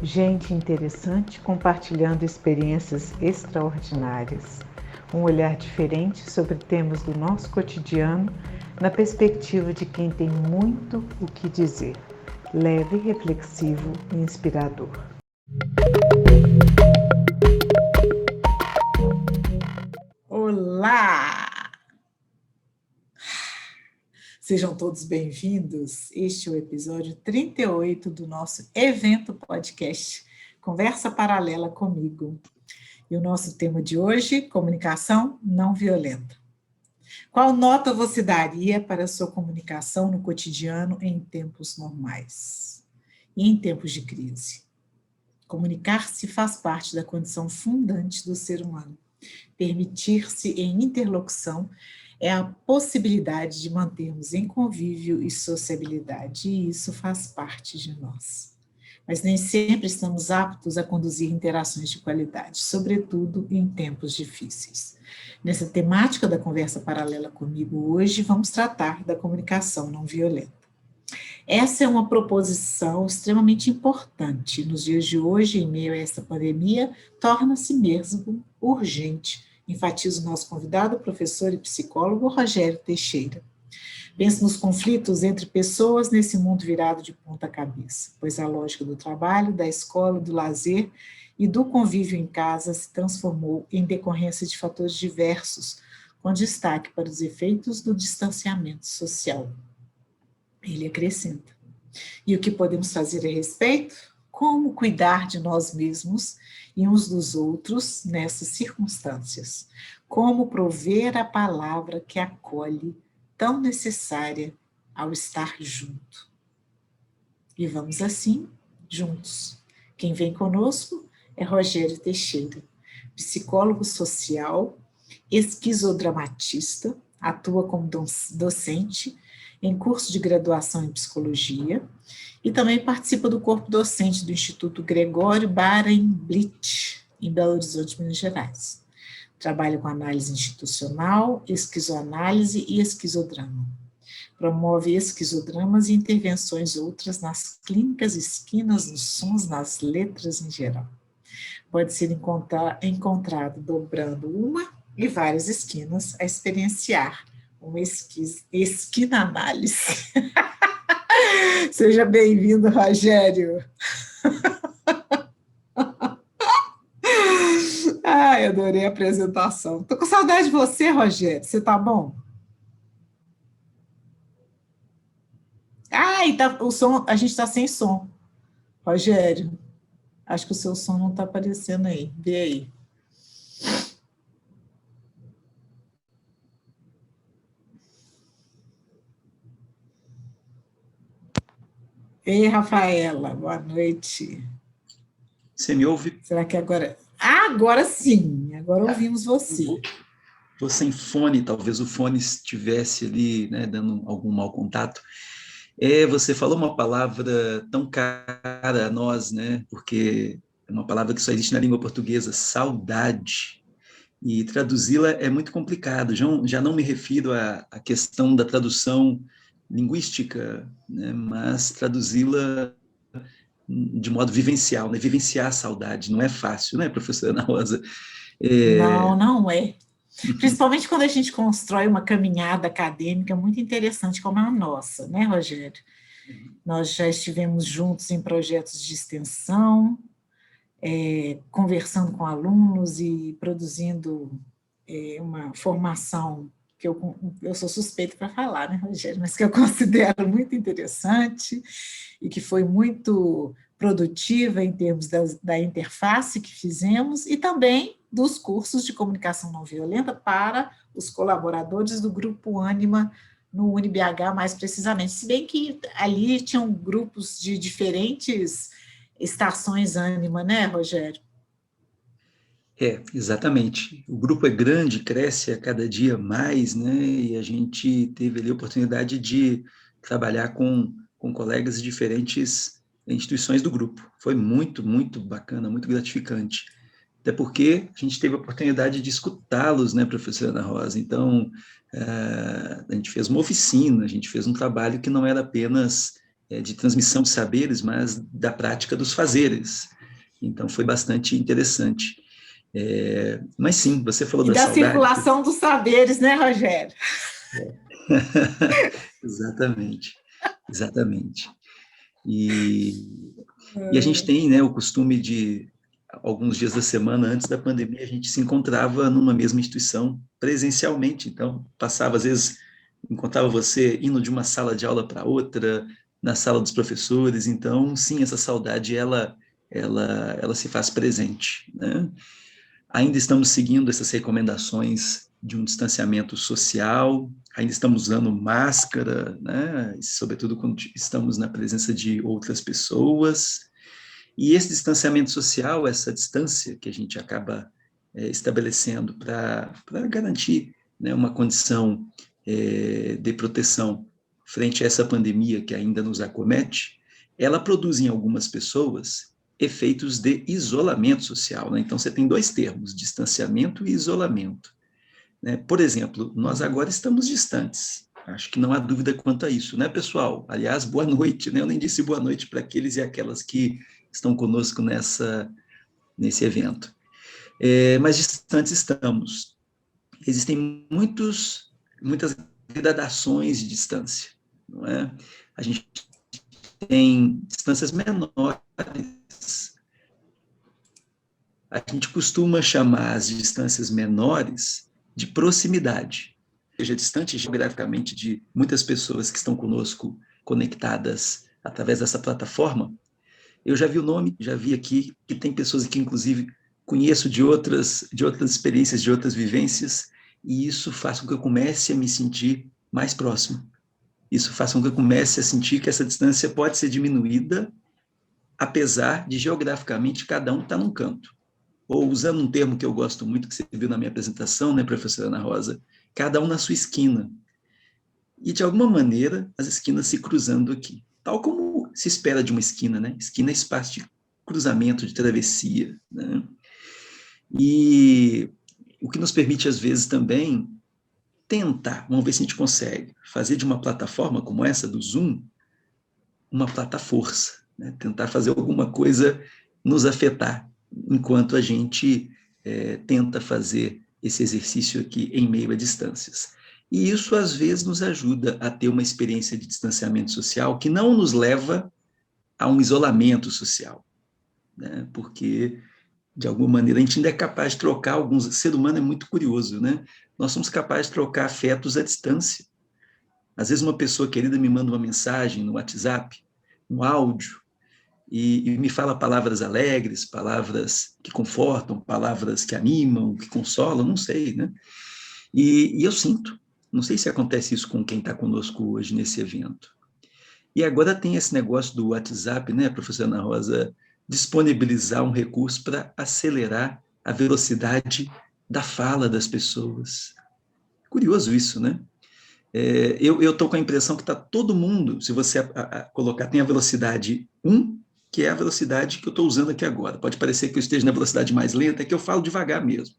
Gente interessante compartilhando experiências extraordinárias. Um olhar diferente sobre temas do nosso cotidiano, na perspectiva de quem tem muito o que dizer. Leve, reflexivo e inspirador. Olá! Sejam todos bem-vindos. Este é o episódio 38 do nosso evento podcast Conversa Paralela Comigo. E o nosso tema de hoje, comunicação não violenta. Qual nota você daria para a sua comunicação no cotidiano em tempos normais e em tempos de crise? Comunicar-se faz parte da condição fundante do ser humano. Permitir-se em interlocução é a possibilidade de mantermos em convívio e sociabilidade, e isso faz parte de nós. Mas nem sempre estamos aptos a conduzir interações de qualidade, sobretudo em tempos difíceis. Nessa temática da conversa paralela comigo hoje, vamos tratar da comunicação não violenta. Essa é uma proposição extremamente importante. Nos dias de hoje, em meio a essa pandemia, torna-se mesmo urgente. Enfatiza o nosso convidado, professor e psicólogo Rogério Teixeira. Pensa nos conflitos entre pessoas nesse mundo virado de ponta cabeça, pois a lógica do trabalho, da escola, do lazer e do convívio em casa se transformou em decorrência de fatores diversos, com destaque para os efeitos do distanciamento social. Ele acrescenta. E o que podemos fazer a respeito? Como cuidar de nós mesmos e uns dos outros nessas circunstâncias? Como prover a palavra que acolhe, tão necessária ao estar junto? E vamos assim, juntos. Quem vem conosco é Rogério Teixeira, psicólogo social, esquizodramatista, atua como docente em curso de graduação em psicologia e também participa do corpo docente do Instituto Gregório Barenblit, em Belo Horizonte, Minas Gerais. Trabalha com análise institucional, esquizoanálise e esquizodrama. Promove esquizodramas e intervenções outras nas clínicas, esquinas, nos sons, nas letras em geral. Pode ser encontrado dobrando uma e várias esquinas a experienciar uma esquina análise. Seja bem-vindo, Rogério. Ai, adorei a apresentação. Tô com saudade de você, Rogério. Você tá bom? Ai, o som, a gente tá sem som. Rogério, acho que o seu som não tá aparecendo aí. Vê aí. Ei, Rafaela, boa noite. Você me ouve? Será que agora... Ah, agora sim, agora ouvimos você. Estou sem fone, talvez o fone estivesse ali, né, dando algum mau contato. Você falou uma palavra tão cara a nós, né, porque é uma palavra que só existe na língua portuguesa, saudade. E traduzi-la é muito complicado. Já não me refiro à questão da tradução linguística, né, mas traduzi-la de modo vivencial, né? Vivenciar a saudade não é fácil, né, professora Ana Rosa? Não, não é. Principalmente quando a gente constrói uma caminhada acadêmica muito interessante como a nossa, né, Rogério? Nós já estivemos juntos em projetos de extensão, conversando com alunos e produzindo uma formação que eu sou suspeita para falar, né, Rogério, mas que eu considero muito interessante e que foi muito produtiva em termos da interface que fizemos e também dos cursos de comunicação não violenta para os colaboradores do Grupo Ânima no UniBH, mais precisamente, se bem que ali tinham grupos de diferentes estações Ânima, né, Rogério? Exatamente. O grupo é grande, cresce a cada dia mais, né? E a gente teve ali a oportunidade de trabalhar com colegas de diferentes instituições do grupo. Foi muito, muito bacana, muito gratificante. Até porque a gente teve a oportunidade de escutá-los, né, professora Ana Rosa? Então, a gente fez uma oficina, a gente fez um trabalho que não era apenas de transmissão de saberes, mas da prática dos fazeres. Então, foi bastante interessante. Mas sim, você falou E da da saudade. circulação dos saberes, né, Rogério? Exatamente, exatamente. E a gente tem, né, o costume de, alguns dias da semana antes da pandemia, a gente se encontrava numa mesma instituição presencialmente. Então, passava, às vezes, encontrava você indo de uma sala de aula para outra, na sala dos professores. Então, sim, essa saudade, ela se faz presente, né? Ainda estamos seguindo essas recomendações de um distanciamento social, ainda estamos usando máscara, né? Sobretudo quando estamos na presença de outras pessoas. E esse distanciamento social, essa distância que a gente acaba estabelecendo para garantir, né, uma condição de proteção frente a essa pandemia que ainda nos acomete, ela produz em algumas pessoas efeitos de isolamento social, né? Então, você tem dois termos, distanciamento e isolamento, né? Por exemplo, nós agora estamos distantes. Acho que não há dúvida quanto a isso, né, pessoal? Aliás, boa noite, né? Eu nem disse boa noite para aqueles e aquelas que estão conosco nesse evento. Mas distantes estamos. Existem muitas gradações de distância, não é? A gente tem distâncias menores. A gente costuma chamar as distâncias menores de proximidade, seja distante geograficamente de muitas pessoas que estão conosco conectadas através dessa plataforma. Eu já vi o nome, já vi aqui que tem pessoas que, inclusive, conheço de outras experiências, de outras vivências, e isso faz com que eu comece a me sentir mais próximo. Isso faz com que eu comece a sentir que essa distância pode ser diminuída, apesar de, geograficamente, cada um estar num canto. Ou, usando um termo que eu gosto muito, que você viu na minha apresentação, né, professora Ana Rosa, cada um na sua esquina. E, de alguma maneira, as esquinas se cruzando aqui. Tal como se espera de uma esquina, né? Esquina é espaço de cruzamento, de travessia, né? E o que nos permite, às vezes, também tentar, vamos ver se a gente consegue, fazer de uma plataforma como essa do Zoom, uma plataforça, né? Tentar fazer alguma coisa nos afetar, enquanto a gente tenta fazer esse exercício aqui em meio a distâncias. E isso, às vezes, nos ajuda a ter uma experiência de distanciamento social que não nos leva a um isolamento social, né? Porque, de alguma maneira, a gente ainda é capaz de trocar alguns... O ser humano é muito curioso, né? Nós somos capazes de trocar afetos à distância. Às vezes, uma pessoa querida me manda uma mensagem no WhatsApp, um áudio, e me fala palavras alegres, palavras que confortam, palavras que animam, que consolam, não sei, né? E eu sinto. Não sei se acontece isso com quem está conosco hoje nesse evento. E agora tem esse negócio do WhatsApp, né, professora Ana Rosa, disponibilizar um recurso para acelerar a velocidade da fala das pessoas. Curioso isso, né? Eu estou com a impressão que está todo mundo, se você colocar, tem a velocidade 1, que é a velocidade que eu estou usando aqui agora. Pode parecer que eu esteja na velocidade mais lenta, é que eu falo devagar mesmo.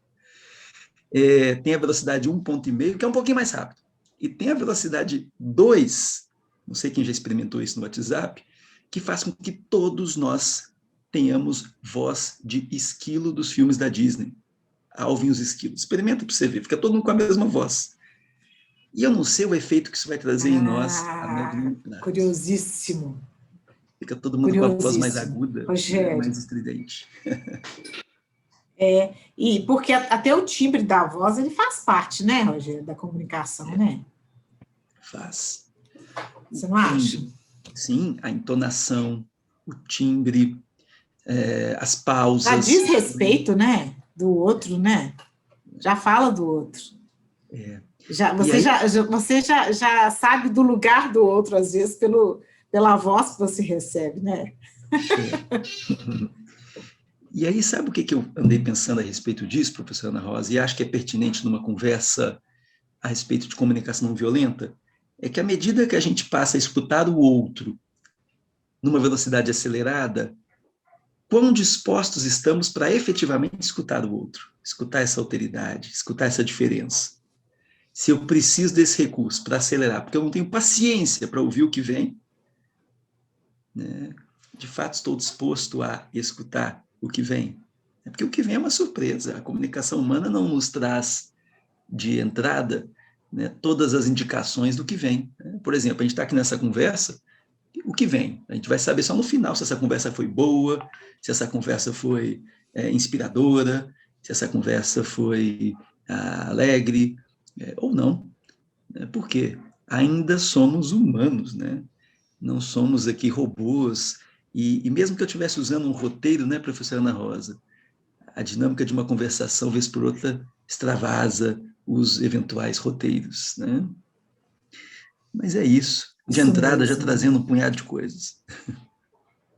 Tem a velocidade 1,5, que é um pouquinho mais rápido. E tem a velocidade 2, não sei quem já experimentou isso no WhatsApp, que faz com que todos nós tenhamos voz de esquilo dos filmes da Disney. Alvin e os esquilos. Experimenta para você ver, fica todo mundo com a mesma voz. E eu não sei o efeito que isso vai trazer em nós a médio e longo prazo. Curiosíssimo. Fica todo mundo com a voz mais aguda, né, mais estridente. E porque até o timbre da voz, ele faz parte, né, Rogério, da comunicação, né? Faz. Você não acha? Sim, a entonação, o timbre, as pausas. Já diz respeito, né, do outro, né? Já fala do outro. Você já sabe do lugar do outro, às vezes, pela voz que você recebe, né? E aí, sabe o que eu andei pensando a respeito disso, professora Ana Rosa, e acho que é pertinente numa conversa a respeito de comunicação não violenta? É que à medida que a gente passa a escutar o outro numa velocidade acelerada, quão dispostos estamos para efetivamente escutar o outro, escutar essa alteridade, escutar essa diferença. Se eu preciso desse recurso para acelerar, porque eu não tenho paciência para ouvir o que vem, né? De fato, estou disposto a escutar o que vem. Porque o que vem é uma surpresa. A comunicação humana não nos traz de entrada, né, todas as indicações do que vem. Por exemplo, a gente está aqui nessa conversa, o que vem? A gente vai saber só no final se essa conversa foi boa, se essa conversa foi inspiradora, se essa conversa foi alegre ou não. Por quê? Ainda somos humanos, né? Não somos aqui robôs. E mesmo que eu estivesse usando um roteiro, né, professora Ana Rosa, a dinâmica de uma conversação, vez por outra, extravasa os eventuais roteiros, né? Mas é isso. De Isso entrada, já mesmo. trazendo um punhado de coisas.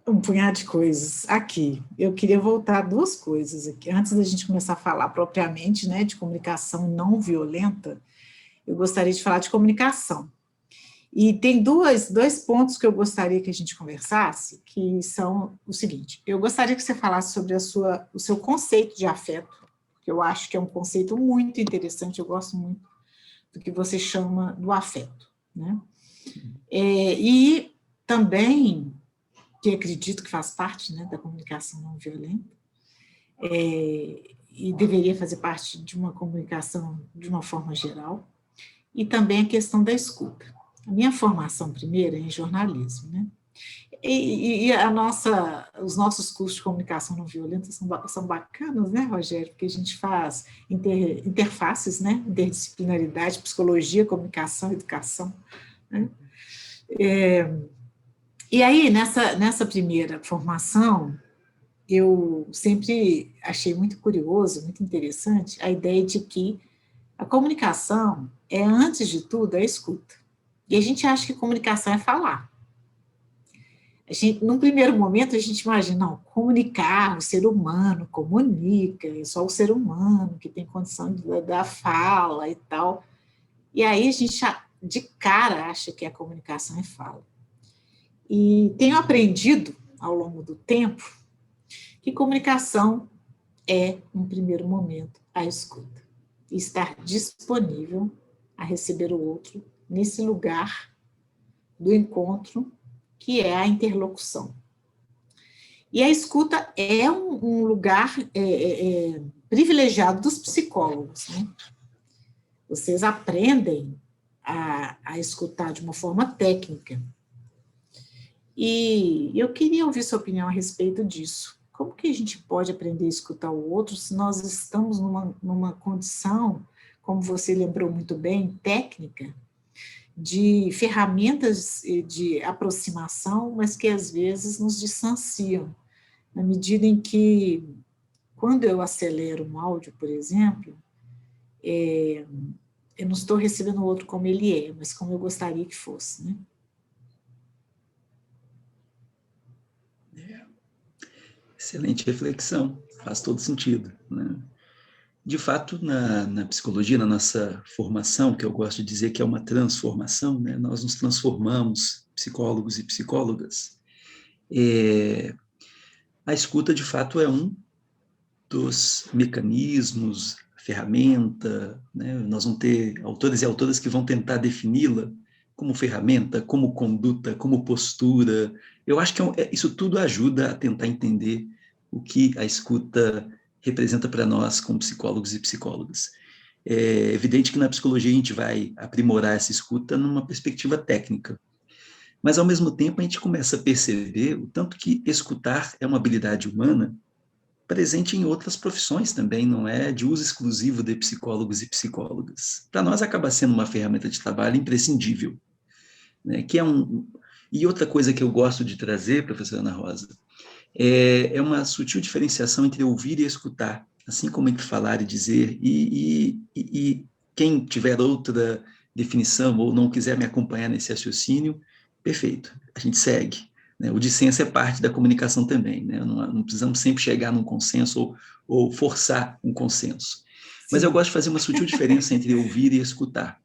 Um punhado de coisas. Aqui, eu queria voltar a duas coisas aqui. Antes da gente começar a falar propriamente, né, de comunicação não violenta, eu gostaria de falar de comunicação. E tem dois pontos que eu gostaria que a gente conversasse, que são o seguinte: eu gostaria que você falasse sobre o seu conceito de afeto, que eu acho que é um conceito muito interessante, eu gosto muito do que você chama do afeto, né? E também, que acredito que faz parte, né, da comunicação não violenta, e deveria fazer parte de uma comunicação de uma forma geral, e também a questão da escuta. A minha formação primeira é em jornalismo, né? E os nossos cursos de comunicação não violenta são bacanas, né, Rogério? Porque a gente faz interfaces, né? Interdisciplinaridade, psicologia, comunicação, educação, né? E aí, nessa primeira formação, eu sempre achei muito curioso, muito interessante, a ideia de que a comunicação é, antes de tudo, a escuta. E a gente acha que comunicação é falar. Num primeiro momento, a gente imagina, não, comunicar, o ser humano comunica, é só o ser humano que tem condição de dar fala e tal. E aí a gente, de cara, acha que a comunicação é fala. E tenho aprendido, ao longo do tempo, que comunicação é, num primeiro momento, a escuta. E estar disponível a receber o outro nesse lugar do encontro, que é a interlocução. E a escuta é um lugar privilegiado dos psicólogos, né? Vocês aprendem a escutar de uma forma técnica. E eu queria ouvir sua opinião a respeito disso. Como que a gente pode aprender a escutar o outro se nós estamos numa condição, como você lembrou muito bem, técnica, de ferramentas de aproximação, mas que às vezes nos distanciam, na medida em que, quando eu acelero um áudio, por exemplo, eu não estou recebendo o outro como ele é, mas como eu gostaria que fosse, né? Excelente reflexão, faz todo sentido, né? De fato, na psicologia, na nossa formação, que eu gosto de dizer que é uma transformação, né? Nós nos transformamos, psicólogos e psicólogas. A escuta, de fato, é um dos mecanismos, ferramenta, né? Nós vamos ter autores e autoras que vão tentar defini-la como ferramenta, como conduta, como postura. Eu acho que isso tudo ajuda a tentar entender o que a escuta representa para nós como psicólogos e psicólogas. É evidente que na psicologia a gente vai aprimorar essa escuta numa perspectiva técnica, mas ao mesmo tempo a gente começa a perceber o tanto que escutar é uma habilidade humana presente em outras profissões também, não é de uso exclusivo de psicólogos e psicólogas. Para nós acaba sendo uma ferramenta de trabalho imprescindível, né? E outra coisa que eu gosto de trazer, professora Ana Rosa, é uma sutil diferenciação entre ouvir e escutar, assim como entre falar e dizer, e quem tiver outra definição ou não quiser me acompanhar nesse raciocínio, perfeito, a gente segue. O dissenso é parte da comunicação também, né? Não precisamos sempre chegar num consenso ou forçar um consenso. Mas eu gosto de fazer uma sutil diferença entre ouvir e escutar.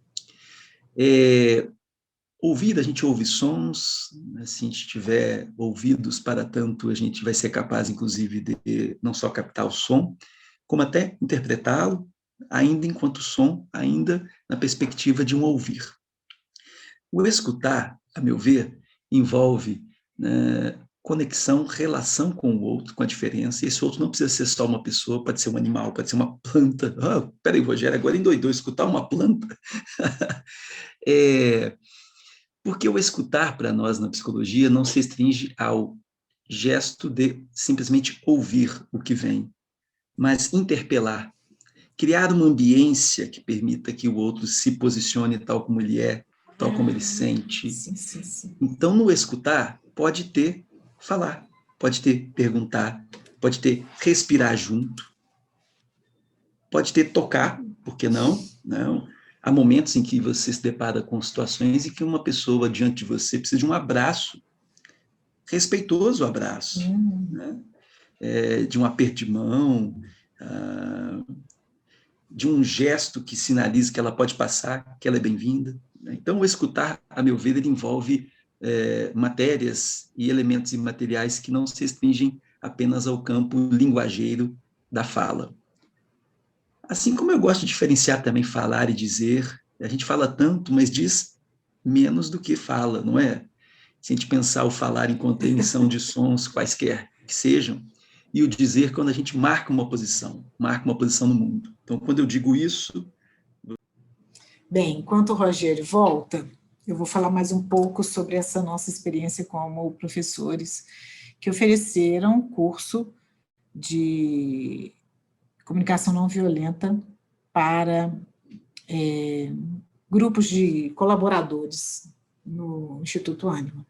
Ouvir, a gente ouve sons, né? Se a gente tiver ouvidos para tanto, a gente vai ser capaz, inclusive, de não só captar o som, como até interpretá-lo, ainda enquanto som, ainda na perspectiva de um ouvir. O escutar, a meu ver, envolve né, conexão, relação com o outro, com a diferença. Esse outro não precisa ser só uma pessoa, pode ser um animal, pode ser uma planta. Ah, peraí, Rogério, agora endoidou escutar uma planta. Porque o escutar para nós na psicologia não se restringe ao gesto de simplesmente ouvir o que vem, mas interpelar, criar uma ambiência que permita que o outro se posicione tal como ele é, tal como ele sente. Sim, sim, sim. Então, no escutar, pode ter falar, pode ter perguntar, pode ter respirar junto, pode ter tocar, por que não? Não. Há momentos em que você se depara com situações em que uma pessoa diante de você precisa de um abraço, respeitoso abraço, né? De um aperto de mão, de um gesto que sinalize que ela pode passar, que ela é bem-vinda. Então, o escutar, a meu ver, ele envolve matérias e elementos imateriais que não se restringem apenas ao campo linguageiro da fala. Assim como eu gosto de diferenciar também falar e dizer, a gente fala tanto, mas diz menos do que fala, não é? Se a gente pensar o falar enquanto emissão de sons, quaisquer que sejam, e o dizer quando a gente marca uma posição no mundo. Então, quando eu digo isso... Bem, enquanto o Rogério volta, eu vou falar mais um pouco sobre essa nossa experiência como professores que ofereceram curso de comunicação não violenta para grupos de colaboradores no Instituto Ânima,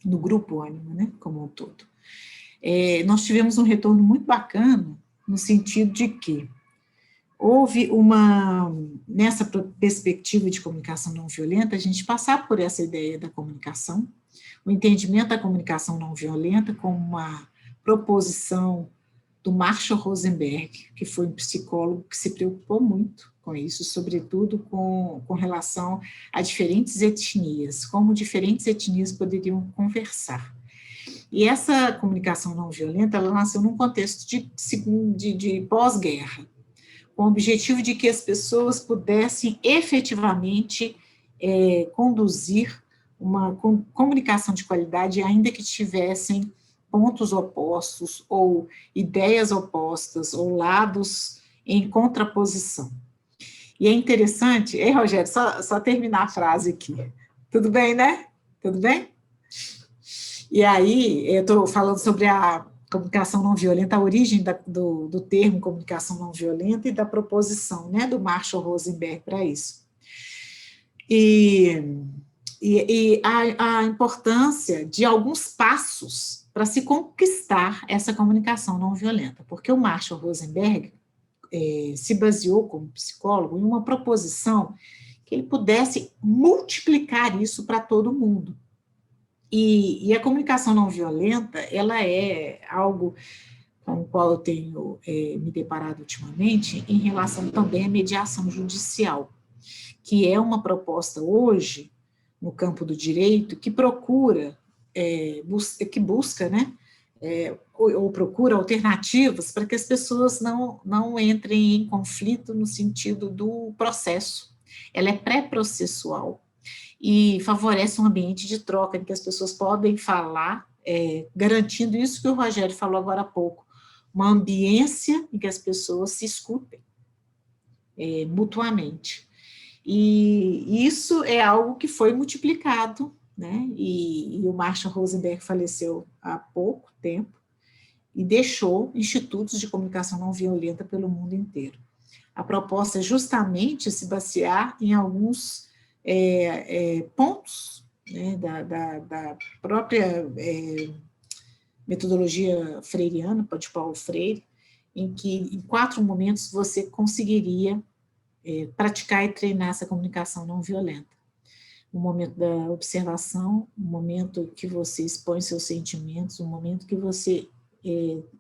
no Grupo Ânima, né, como um todo. Nós tivemos um retorno muito bacana, no sentido de que houve nessa perspectiva de comunicação não violenta, a gente passar por essa ideia da comunicação, o entendimento da comunicação não violenta como uma proposição do Marshall Rosenberg, que foi um psicólogo que se preocupou muito com isso, sobretudo com relação a diferentes etnias, como diferentes etnias poderiam conversar. E essa comunicação não violenta, ela nasceu num contexto de pós-guerra, com o objetivo de que as pessoas pudessem efetivamente conduzir uma comunicação de qualidade, ainda que tivessem pontos opostos, ou ideias opostas, ou lados em contraposição. E é interessante, Rogério, só terminar a frase aqui. Tudo bem, né? Tudo bem? E aí, eu estou falando sobre a comunicação não violenta, a origem do termo comunicação não violenta e da proposição, né, do Marshall Rosenberg para isso. E a importância de alguns passos para se conquistar essa comunicação não violenta, porque o Marshall Rosenberg se baseou como psicólogo em uma proposição que ele pudesse multiplicar isso para todo mundo. E a comunicação não violenta, ela é algo com o qual eu tenho me deparado ultimamente, em relação também à mediação judicial, que é uma proposta hoje, no campo do direito, que procura, que busca, né, ou procura alternativas para que as pessoas não entrem em conflito no sentido do processo. Ela é pré-processual e favorece um ambiente de troca em que as pessoas podem falar, garantindo isso que o Rogério falou agora há pouco, uma ambiência em que as pessoas se escutem mutuamente. E isso é algo que foi multiplicado, né? E o Marshall Rosenberg faleceu há pouco tempo e deixou institutos de comunicação não violenta pelo mundo inteiro. A proposta é justamente se basear em alguns pontos, né, da própria metodologia freiriana, de Paulo Freire, em que em 4 momentos você conseguiria praticar e treinar essa comunicação não violenta. O momento da observação, o momento que você expõe seus sentimentos, o momento que você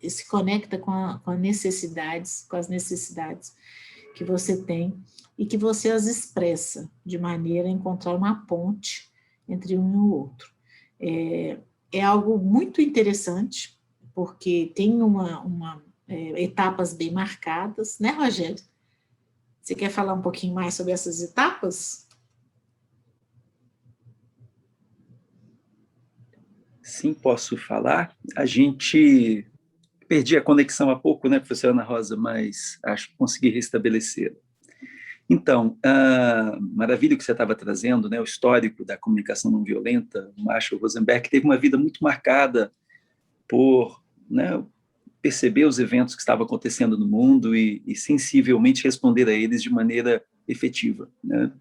se conecta com as necessidades que você tem e que você as expressa de maneira a encontrar uma ponte entre um e o outro. É algo muito interessante, porque tem etapas bem marcadas, né, Rogério? Você quer falar um pouquinho mais sobre essas etapas? Sim, posso falar. A gente perdi a conexão há pouco, né, professora Ana Rosa, mas acho que consegui restabelecer. Então, maravilha que você estava trazendo, né, o histórico da comunicação não violenta. O Marshall Rosenberg teve uma vida muito marcada por, né, perceber os eventos que estavam acontecendo no mundo e sensivelmente responder a eles de maneira efetiva, né?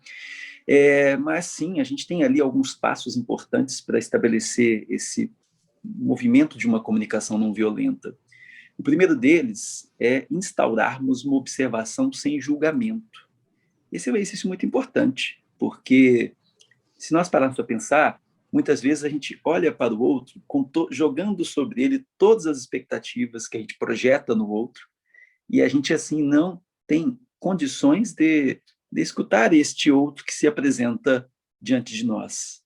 Mas sim, a gente tem ali alguns passos importantes para estabelecer esse movimento de uma comunicação não violenta. O primeiro deles é instaurarmos uma observação sem julgamento. Esse é um exercício muito importante, porque se nós pararmos para pensar, muitas vezes a gente olha para o outro jogando sobre ele todas as expectativas que a gente projeta no outro, e a gente assim não tem condições de escutar este outro que se apresenta diante de nós.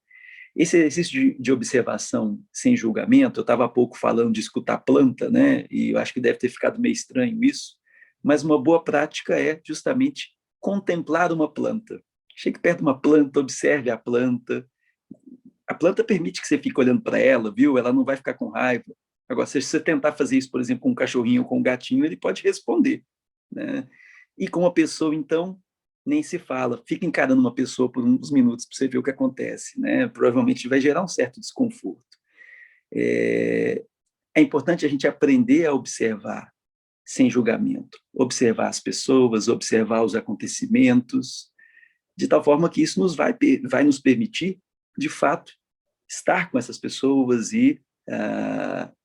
Esse exercício de observação sem julgamento, eu estava há pouco falando de escutar planta, né? E eu acho que deve ter ficado meio estranho isso, mas uma boa prática é justamente contemplar uma planta. Chegue perto de uma planta, observe a planta. A planta permite que você fique olhando para ela, viu? Ela não vai ficar com raiva. Agora, se você tentar fazer isso, por exemplo, com um cachorrinho ou com um gatinho, ele pode responder, né? E com uma pessoa, então, nem se fala. Fica encarando uma pessoa por uns minutos para você ver o que acontece, né? Provavelmente vai gerar um certo desconforto. É importante a gente aprender a observar sem julgamento, observar as pessoas, observar os acontecimentos, de tal forma que isso vai nos permitir, de fato, estar com essas pessoas e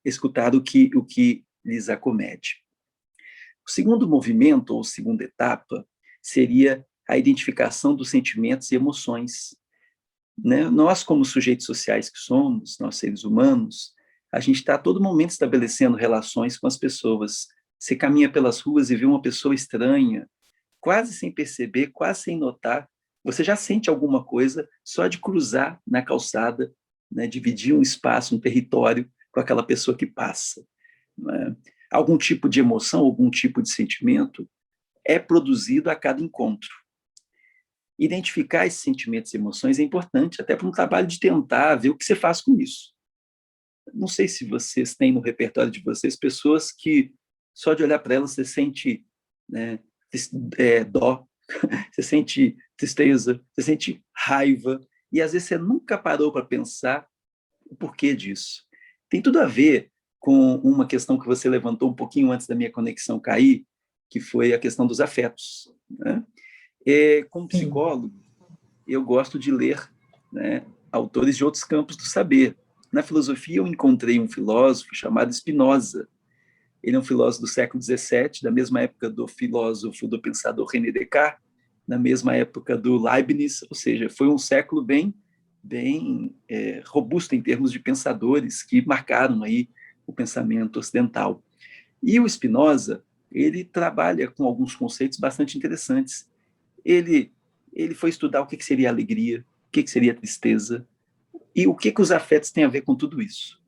escutar o que lhes acomete. O segundo movimento, ou segunda etapa, seria a identificação dos sentimentos e emoções. Né? Nós, como sujeitos sociais que somos, nós seres humanos, a gente está a todo momento estabelecendo relações com as pessoas. Você caminha pelas ruas e vê uma pessoa estranha, quase sem perceber, quase sem notar, você já sente alguma coisa só de cruzar na calçada, né? Dividir um espaço, um território com aquela pessoa que passa. Né? Algum tipo de emoção, algum tipo de sentimento é produzido a cada encontro. Identificar esses sentimentos e emoções é importante, até para um trabalho de tentar ver o que você faz com isso. Não sei se vocês têm no repertório de vocês pessoas que só de olhar para elas você sente, né, dó, você sente tristeza, você sente raiva, e às vezes você nunca parou para pensar o porquê disso. Tem tudo a ver com uma questão que você levantou um pouquinho antes da minha conexão cair, que foi a questão dos afetos. Né? Como psicólogo, eu gosto de ler, né, autores de outros campos do saber. Na filosofia, eu encontrei um filósofo chamado Spinoza. Ele é um filósofo do século XVII, da mesma época do filósofo, do pensador René Descartes, na mesma época do Leibniz, ou seja, foi um século bem robusto em termos de pensadores que marcaram aí o pensamento ocidental. E o Spinoza, ele trabalha com alguns conceitos bastante interessantes. Ele foi estudar o que seria alegria, o que seria tristeza, e o que os afetos têm a ver com tudo isso.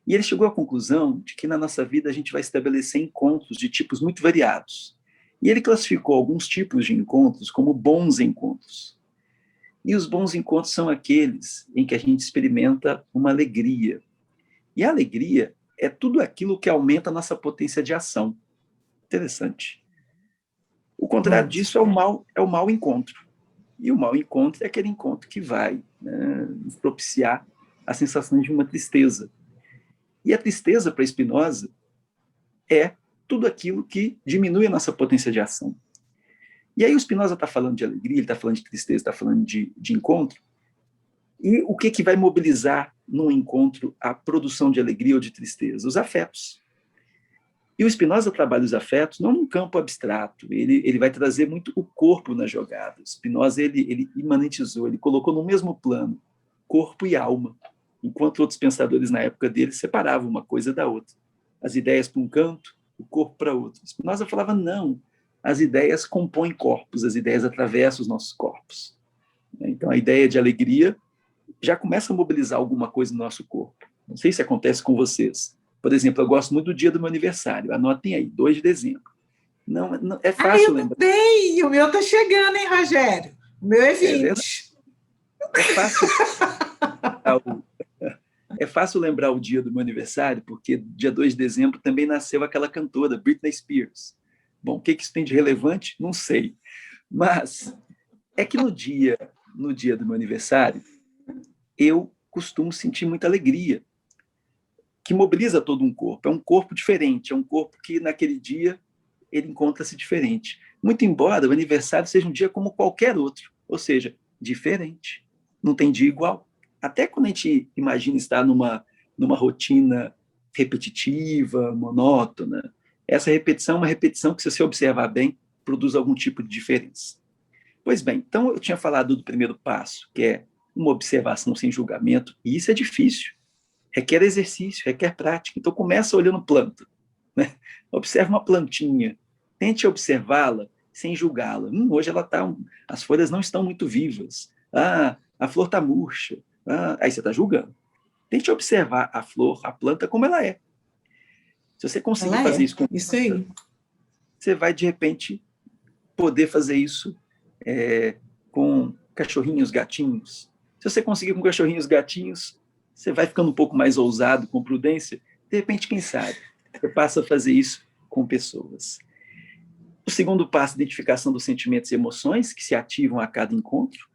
E ele chegou à conclusão de que na nossa vida a gente vai estabelecer encontros de tipos muito variados. E ele classificou alguns tipos de encontros como bons encontros. E os bons encontros são aqueles em que a gente experimenta uma alegria. E a alegria é tudo aquilo que aumenta a nossa potência de ação. Interessante. O contrário disso é o mau encontro. E o mau encontro é aquele encontro que vai, né, nos propiciar a sensação de uma tristeza. E a tristeza, para Spinoza, é tudo aquilo que diminui a nossa potência de ação. E aí o Spinoza está falando de alegria, ele está falando de tristeza, está falando de encontro. E o que vai mobilizar num encontro a produção de alegria ou de tristeza? Os afetos. E o Spinoza trabalha os afetos não num campo abstrato, ele vai trazer muito o corpo na jogada. O Spinoza ele imanentizou, ele colocou no mesmo plano corpo e alma, enquanto outros pensadores na época dele separavam uma coisa da outra. As ideias para um canto, o corpo para outro. Spinoza falava, não, as ideias compõem corpos, as ideias atravessam os nossos corpos. Então, a ideia de alegria já começa a mobilizar alguma coisa no nosso corpo. Não sei se acontece com vocês. Por exemplo, eu gosto muito do dia do meu aniversário. Anotem aí, 2 de dezembro. Não é fácil lembrar. Bem, o meu está chegando, hein, Rogério? O meu é 20. É fácil. É fácil lembrar o dia do meu aniversário, porque dia 2 de dezembro também nasceu aquela cantora, Britney Spears. Bom, o que isso tem de relevante? Não sei. Mas é que no dia do meu aniversário, eu costumo sentir muita alegria, que mobiliza todo um corpo. É um corpo diferente, é um corpo que naquele dia ele encontra-se diferente. Muito embora o aniversário seja um dia como qualquer outro, ou seja, diferente. Não tem dia igual. Até quando a gente imagina estar numa rotina repetitiva, monótona, essa repetição é uma repetição que, se você observar bem, produz algum tipo de diferença. Pois bem, então eu tinha falado do primeiro passo, que é uma observação sem julgamento, e isso é difícil. Requer exercício, requer prática. Então começa olhando planta, né? Observa uma plantinha, tente observá-la sem julgá-la. Hoje as folhas não estão muito vivas. A flor está murcha. Aí você está julgando. Tente observar a flor, a planta, como ela é. Se você conseguir fazer isso com isso aí, você vai, de repente, poder fazer isso com cachorrinhos, gatinhos. Se você conseguir com cachorrinhos, gatinhos, você vai ficando um pouco mais ousado, com prudência. De repente, quem sabe, você passa a fazer isso com pessoas. O segundo passo, identificação dos sentimentos e emoções que se ativam a cada encontro.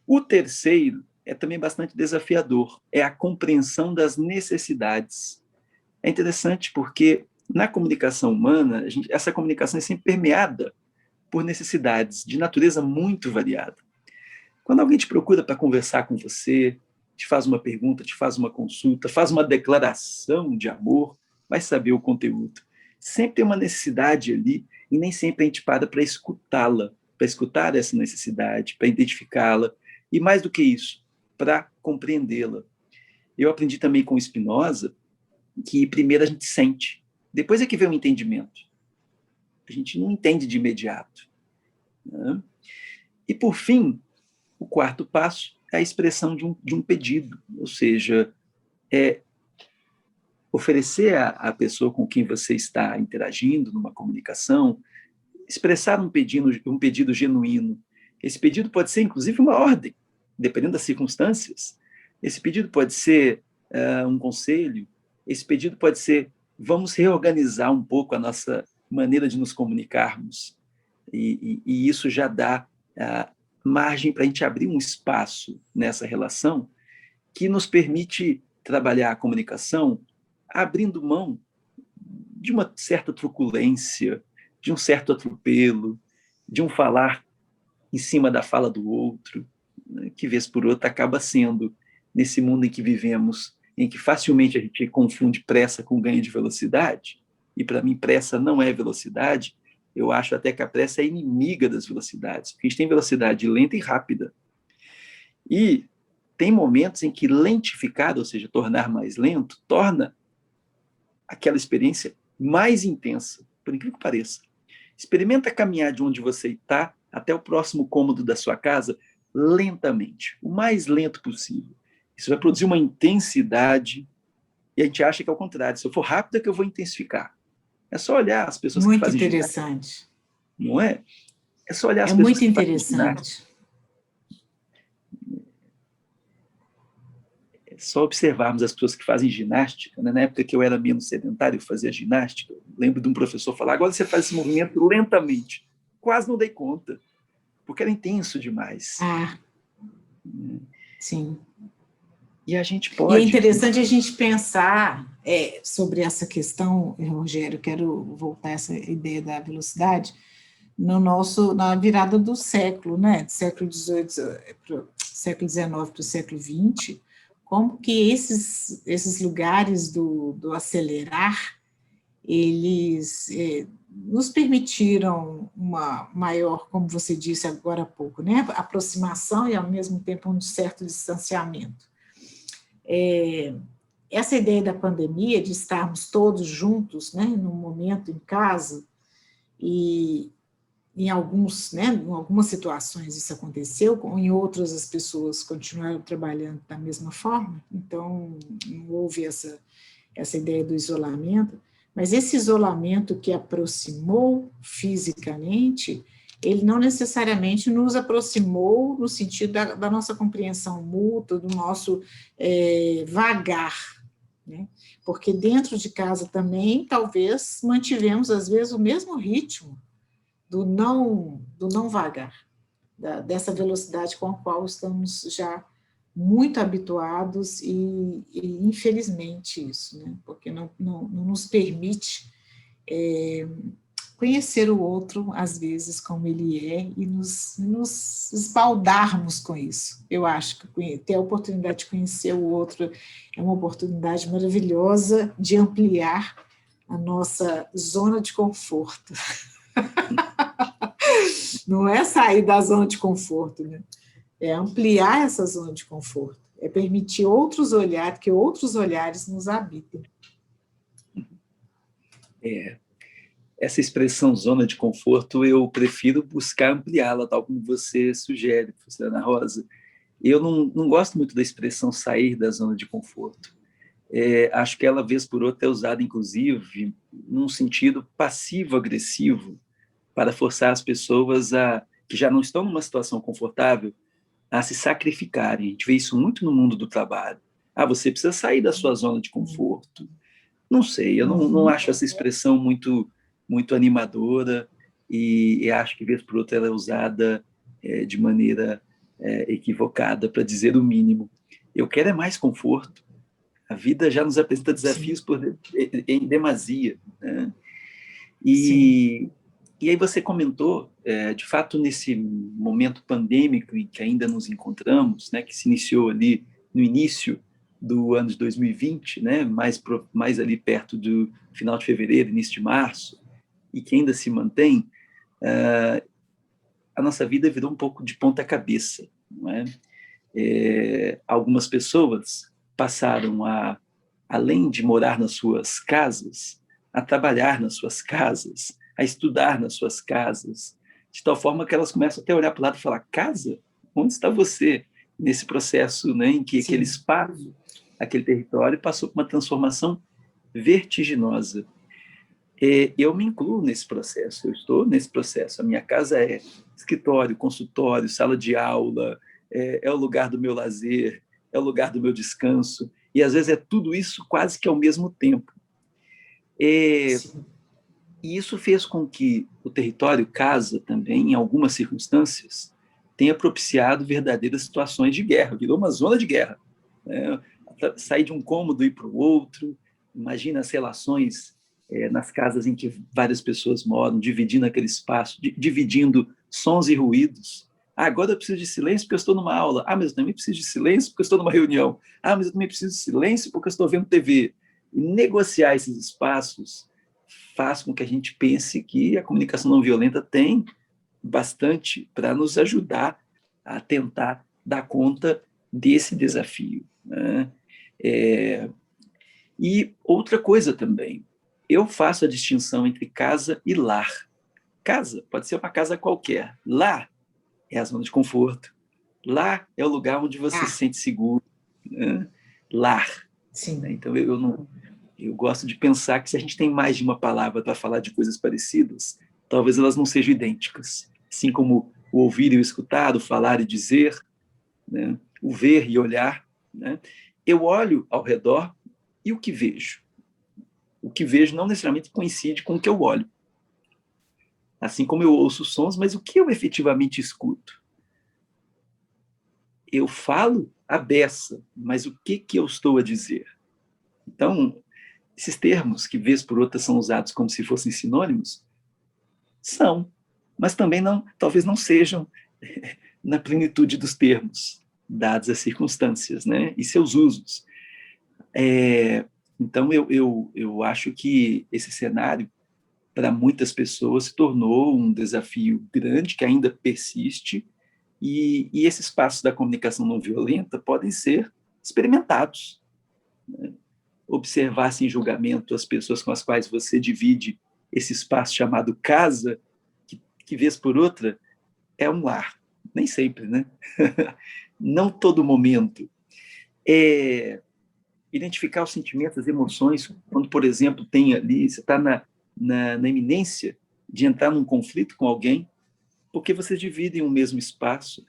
O terceiro é também bastante desafiador, é a compreensão das necessidades. É interessante porque na comunicação humana, essa comunicação é sempre permeada por necessidades de natureza muito variada. Quando alguém te procura para conversar com você, te faz uma pergunta, te faz uma consulta, faz uma declaração de amor, vai saber o conteúdo. Sempre tem uma necessidade ali e nem sempre a gente para escutá-la, para escutar essa necessidade, para identificá-la e, mais do que isso, para compreendê-la. Eu aprendi também com Spinoza que primeiro a gente sente, depois é que vem o entendimento. A gente não entende de imediato, né? E, por fim, o quarto passo é a expressão de um pedido, ou seja, oferecer à pessoa com quem você está interagindo numa comunicação, expressar um pedido genuíno. Esse pedido pode ser, inclusive, uma ordem, dependendo das circunstâncias. Esse pedido pode ser um conselho, esse pedido pode ser: vamos reorganizar um pouco a nossa maneira de nos comunicarmos. E isso já dá margem para a gente abrir um espaço nessa relação que nos permite trabalhar a comunicação abrindo mão de uma certa truculência, de um certo atropelo, de um falar em cima da fala do outro, né, que, vez por outra, acaba sendo, nesse mundo em que vivemos, em que facilmente a gente confunde pressa com ganho de velocidade, e para mim pressa não é velocidade. Eu acho até que a pressa é inimiga das velocidades, porque a gente tem velocidade lenta e rápida. E tem momentos em que lentificar, ou seja, tornar mais lento, torna aquela experiência mais intensa, por incrível que pareça. Experimenta caminhar de onde você está até o próximo cômodo da sua casa lentamente, o mais lento possível. Isso vai produzir uma intensidade, e a gente acha que é o contrário. Se eu for rápido é que eu vou intensificar. É só olhar as pessoas muito que fazem interessante. ginástica. Não é? É só olhar as É pessoas muito que fazem interessante. ginástica. É só observarmos as pessoas que fazem ginástica. Né? Na época que eu era menos sedentário, eu fazia ginástica. Eu lembro de um professor falar: agora você faz esse movimento lentamente. Quase não dei conta, porque era intenso demais. Sim. E a gente E pode... é interessante a gente pensar sobre essa questão, Rogério, quero voltar a essa ideia da velocidade, na virada do século, né, do século XVIII para o século XIX para o século XX, como que esses lugares do acelerar, eles nos permitiram uma maior, como você disse agora há pouco, né, aproximação e, ao mesmo tempo, um certo distanciamento. Essa ideia da pandemia, de estarmos todos juntos, né, num momento em casa, e em algumas situações isso aconteceu, em outras as pessoas continuaram trabalhando da mesma forma, então não houve essa ideia do isolamento, mas esse isolamento que aproximou fisicamente, ele não necessariamente nos aproximou no sentido da nossa compreensão mútua, do nosso vagar, né? Porque dentro de casa também, talvez, mantivemos, às vezes, o mesmo ritmo do não vagar, dessa velocidade com a qual estamos já muito habituados e infelizmente isso, né? Porque não nos permite conhecer o outro, às vezes, como ele é, e nos esbaldarmos com isso. Eu acho que ter a oportunidade de conhecer o outro é uma oportunidade maravilhosa de ampliar a nossa zona de conforto. Não é sair da zona de conforto, né? É ampliar essa zona de conforto, é permitir outros olhares, que outros olhares nos habitem. Essa expressão zona de conforto, eu prefiro buscar ampliá-la, tal como você sugere, professora Ana Rosa. Eu não gosto muito da expressão sair da zona de conforto. Acho que ela, vez por outra, é usada, inclusive, num sentido passivo-agressivo, para forçar as pessoas que já não estão numa situação confortável a se sacrificarem. A gente vê isso muito no mundo do trabalho. Você precisa sair da sua zona de conforto. Não sei, eu não acho essa expressão muito animadora e acho que, vez por outra, ela é usada de maneira equivocada, para dizer o mínimo. Eu quero mais conforto. A vida já nos apresenta desafios em demasia, né? E aí você comentou, de fato, nesse momento pandêmico em que ainda nos encontramos, né, que se iniciou ali no início do ano de 2020, né, mais ali perto do final de fevereiro, início de março, e que ainda se mantém, a nossa vida virou um pouco de ponta cabeça, não é? Algumas pessoas passaram além de morar nas suas casas, a trabalhar nas suas casas, a estudar nas suas casas, de tal forma que elas começam até a olhar para o lado e falar: casa? Onde está você? Nesse processo, né, em que aquele espaço, aquele território passou por uma transformação vertiginosa. Eu me incluo nesse processo, eu estou nesse processo. A minha casa é escritório, consultório, sala de aula, é o lugar do meu lazer, é o lugar do meu descanso, e às vezes é tudo isso quase que ao mesmo tempo. E isso fez com que o território casa também, em algumas circunstâncias, tenha propiciado verdadeiras situações de guerra, virou uma zona de guerra, né? Sair de um cômodo e ir para o outro, imagina as relações nas casas em que várias pessoas moram, dividindo aquele espaço, dividindo sons e ruídos. Agora eu preciso de silêncio porque eu estou numa aula. Mas eu também preciso de silêncio porque eu estou numa reunião. Mas eu também preciso de silêncio porque eu estou vendo TV. E negociar esses espaços faz com que a gente pense que a comunicação não violenta tem bastante para nos ajudar a tentar dar conta desse desafio, né? E outra coisa também, eu faço a distinção entre casa e lar. Casa pode ser uma casa qualquer. Lar é a zona de conforto. Lar é o lugar onde você se sente seguro, né? Lar. Sim. Então, eu gosto de pensar que se a gente tem mais de uma palavra para falar de coisas parecidas, talvez elas não sejam idênticas. Assim como o ouvir e o escutar, o falar e dizer, né? O ver e olhar, né? Eu olho ao redor e o que vejo? O que vejo não necessariamente coincide com o que eu olho. Assim como eu ouço sons, mas o que eu efetivamente escuto? Eu falo a beça, mas o que eu estou a dizer? Então, esses termos que, vez por outra, são usados como se fossem sinônimos, são, mas também talvez não sejam na plenitude dos termos, dadas as circunstâncias, né, e seus usos. Então, eu acho que esse cenário, para muitas pessoas, se tornou um desafio grande, que ainda persiste, e esses espaços da comunicação não violenta podem ser experimentados, né? Observar sem julgamento as pessoas com as quais você divide esse espaço chamado casa, que vez por outra é um lar. Nem sempre, né? Não todo momento. Identificar os sentimentos, as emoções, quando, por exemplo, tem ali, você está na iminência de entrar num conflito com alguém, porque vocês dividem o mesmo espaço.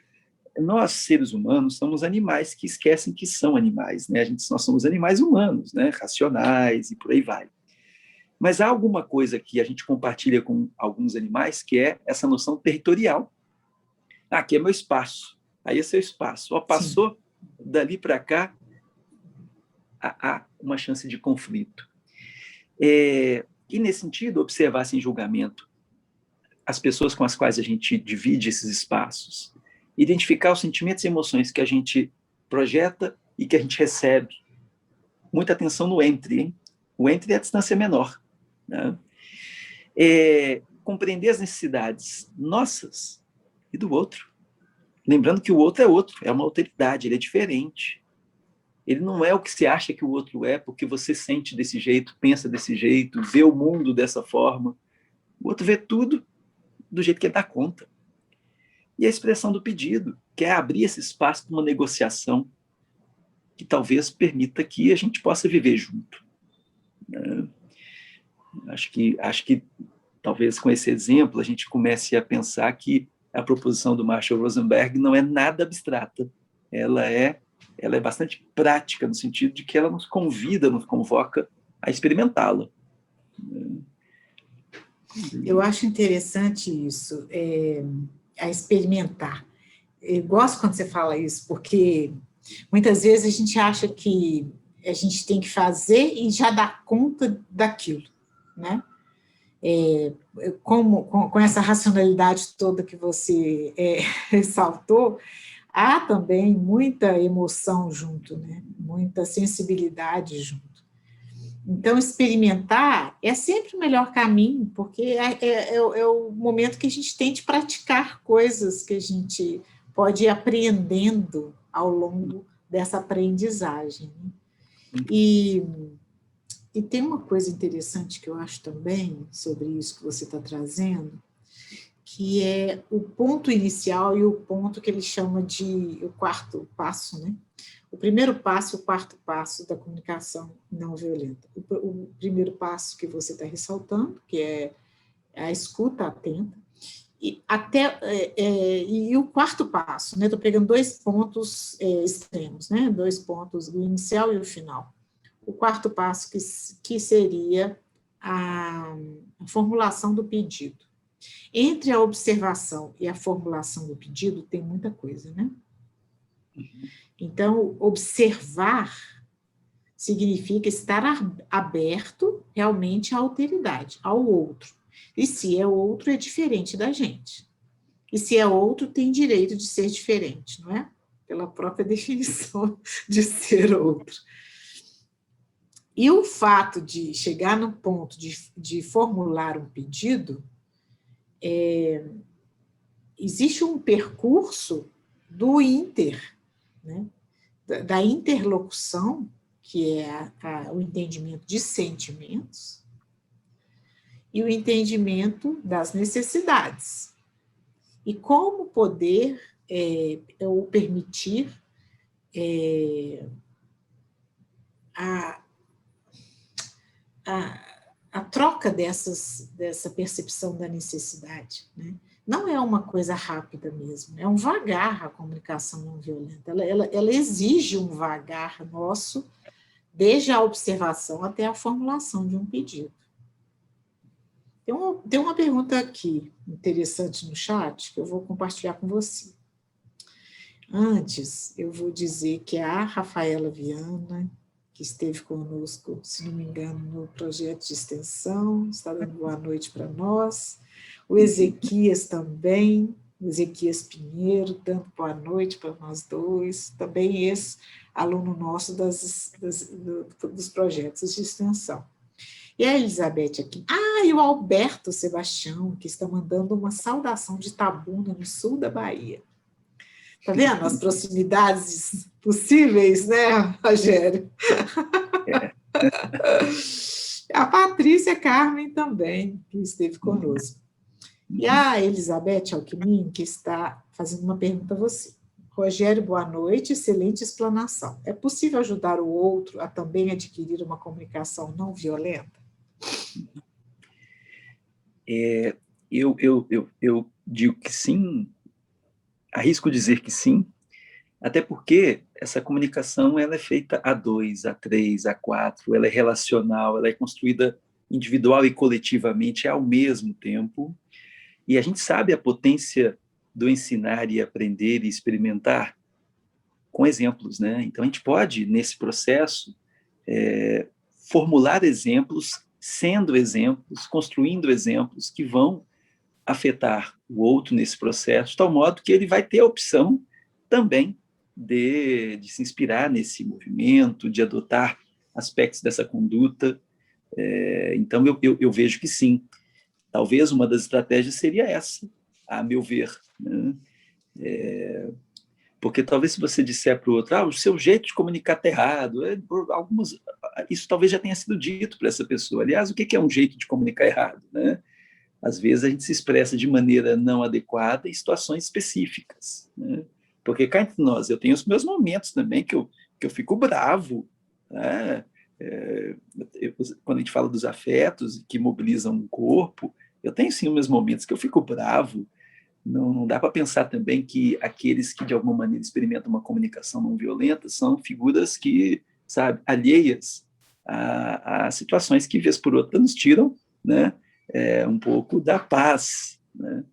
Nós, seres humanos, somos animais que esquecem que são animais, né? Nós somos animais humanos, né? Racionais e por aí vai. Mas há alguma coisa que a gente compartilha com alguns animais, que é essa noção territorial. Ah, aqui é meu espaço, aí é seu espaço. Ó, passou dali para cá, há uma chance de conflito. E, nesse sentido, observar sem julgamento as pessoas com as quais a gente divide esses espaços, identificar os sentimentos e emoções que a gente projeta e que a gente recebe. Muita atenção no entre, hein? O entre é a distância menor, né? Compreender as necessidades nossas e do outro. Lembrando que o outro é outro, é uma alteridade, ele é diferente. Ele não é o que você acha que o outro é, porque você sente desse jeito, pensa desse jeito, vê o mundo dessa forma. O outro vê tudo do jeito que ele dá conta. E a expressão do pedido, que é abrir esse espaço para uma negociação que talvez permita que a gente possa viver junto. Acho que talvez com esse exemplo a gente comece a pensar que a proposição do Marshall Rosenberg não é nada abstrata. Ela é bastante prática, no sentido de que ela nos convida, nos convoca a experimentá-la. Eu acho interessante isso, a experimentar. Eu gosto quando você fala isso, porque muitas vezes a gente acha que a gente tem que fazer e já dar conta daquilo, né? Com essa racionalidade toda que você ressaltou, há também muita emoção junto, né? Muita sensibilidade junto. Então, experimentar é sempre o melhor caminho, porque é o momento que a gente tem de praticar coisas que a gente pode ir aprendendo ao longo dessa aprendizagem. E tem uma coisa interessante que eu acho também sobre isso que você está trazendo, que é o ponto inicial e o ponto que ele chama de o quarto passo, né? O primeiro passo e o quarto passo da comunicação não violenta. O primeiro passo que você está ressaltando, que é a escuta atenta, e o quarto passo, né? Estou pegando dois pontos extremos, né? Dois pontos, o inicial e o final. O quarto passo que seria a formulação do pedido. Entre a observação e a formulação do pedido tem muita coisa, né? Então, observar significa estar aberto realmente à alteridade, ao outro. E se é outro, é diferente da gente. E se é outro, tem direito de ser diferente, não é? Pela própria definição de ser outro. E o fato de chegar no ponto de formular um pedido, existe um percurso do né? Da interlocução, que é o entendimento de sentimentos, e o entendimento das necessidades. E como poder ou permitir a troca dessa percepção da necessidade, né? Não é uma coisa rápida mesmo, é um vagar a comunicação não violenta. Ela exige um vagar nosso, desde a observação até a formulação de um pedido. Tem uma pergunta aqui, interessante no chat, que eu vou compartilhar com você. Antes, eu vou dizer que a Rafaela Viana, que esteve conosco, se não me engano, no projeto de extensão, está dando boa noite para nós. O Ezequias também, o Ezequias Pinheiro, dando boa noite para nós dois, também ex-aluno nosso dos projetos de extensão. E a Elizabeth aqui. E o Alberto Sebastião, que está mandando uma saudação de Itabuna, no sul da Bahia. Está vendo as proximidades possíveis, né, Rogério? A Patrícia Carmen também, que esteve conosco. E a Elizabeth Alckmin, que está fazendo uma pergunta a você. Rogério, boa noite, excelente explanação. É possível ajudar o outro a também adquirir uma comunicação não violenta? Eu digo que sim, arrisco dizer que sim, até porque essa comunicação ela é feita a dois, a três, a quatro, ela é relacional, ela é construída individual e coletivamente ao mesmo tempo, e a gente sabe a potência do ensinar e aprender e experimentar com exemplos, né? Então a gente pode, nesse processo, formular exemplos, sendo exemplos, construindo exemplos que vão afetar o outro nesse processo, de tal modo que ele vai ter a opção também de se inspirar nesse movimento, de adotar aspectos dessa conduta. Então, eu vejo que sim. Talvez uma das estratégias seria essa, a meu ver. Né? Porque talvez se você disser para o outro, o seu jeito de comunicar está errado, isso talvez já tenha sido dito para essa pessoa. Aliás, o que é um jeito de comunicar errado? Né? Às vezes a gente se expressa de maneira não adequada em situações específicas. Né? Porque cá entre nós, eu tenho os meus momentos também que eu fico bravo. Né? Quando a gente fala dos afetos que mobilizam o corpo, eu tenho sim os meus momentos que eu fico bravo. Não dá para pensar também que aqueles que de alguma maneira experimentam uma comunicação não violenta são figuras que, sabe, alheias a situações que, vez por outra, nos tiram, né, um pouco da paz. Né?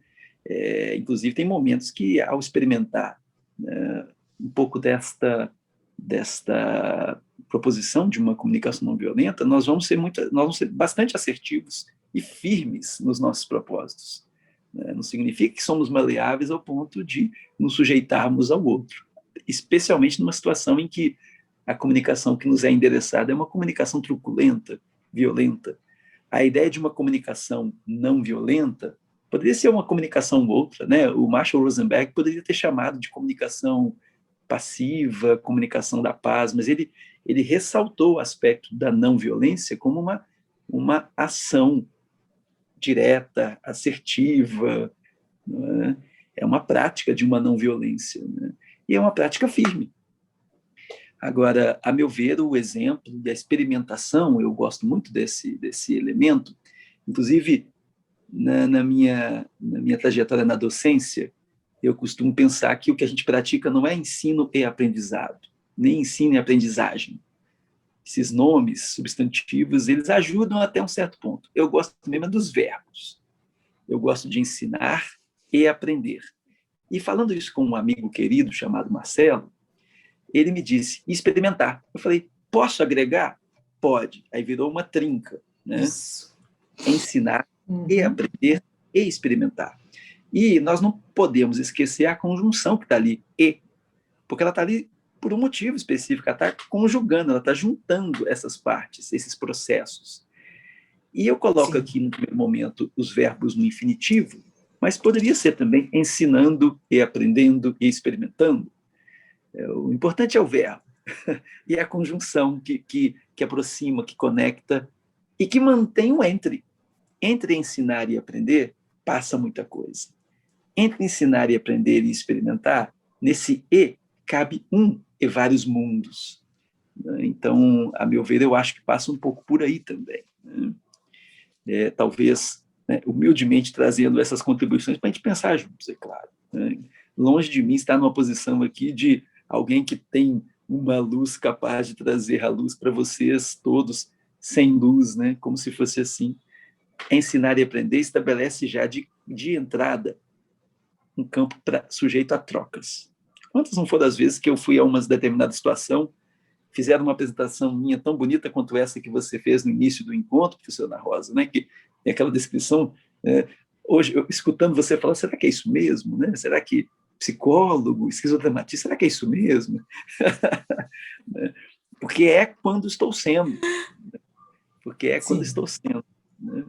Inclusive, tem momentos que, ao experimentar um pouco desta proposição de uma comunicação não violenta, nós vamos ser bastante assertivos e firmes nos nossos propósitos. Não significa que somos maleáveis ao ponto de nos sujeitarmos ao outro, especialmente numa situação em que a comunicação que nos é endereçada é uma comunicação truculenta, violenta. A ideia de uma comunicação não violenta poderia ser uma comunicação outra, né? O Marshall Rosenberg poderia ter chamado de comunicação passiva, comunicação da paz, mas ele ressaltou o aspecto da não violência como uma ação direta, assertiva, né? É uma prática de uma não violência, né? E é uma prática firme. Agora, a meu ver, o exemplo e a experimentação, eu gosto muito desse elemento, inclusive na minha trajetória na docência, eu costumo pensar que o que a gente pratica não é ensino e aprendizado, nem ensino e aprendizagem. Esses nomes substantivos, eles ajudam até um certo ponto. Eu gosto mesmo dos verbos. Eu gosto de ensinar e aprender. E falando isso com um amigo querido chamado Marcelo, ele me disse, experimentar. Eu falei, posso agregar? Pode. Aí virou uma trinca, né? Isso. Ensinar e aprender e experimentar. E nós não podemos esquecer a conjunção que está ali, e, porque ela está ali por um motivo específico, ela está conjugando, ela está juntando essas partes, esses processos. E eu coloco Sim. aqui no primeiro momento os verbos no infinitivo, mas poderia ser também ensinando e aprendendo e experimentando. O importante é o verbo e a conjunção que aproxima, que conecta e que mantém o entre. Entre ensinar e aprender, passa muita coisa. Entre ensinar e aprender e experimentar, nesse e cabe um e vários mundos. Então, a meu ver, eu acho que passa um pouco por aí também. Talvez, humildemente, trazendo essas contribuições para a gente pensar juntos, é claro. Longe de mim estar numa posição aqui de alguém que tem uma luz capaz de trazer a luz para vocês todos sem luz, né? Como se fosse assim. Ensinar e aprender estabelece já de entrada um campo sujeito a trocas. Quantas não foram as vezes que eu fui a uma determinada situação, fizeram uma apresentação minha tão bonita quanto essa que você fez no início do encontro, professora Ana Rosa, né? Que é aquela descrição, hoje, escutando você falar, será que é isso mesmo? Né? Será que psicólogo, esquizodramatista, será que é isso mesmo? Porque é quando estou sendo. Porque é quando estou sendo. Né?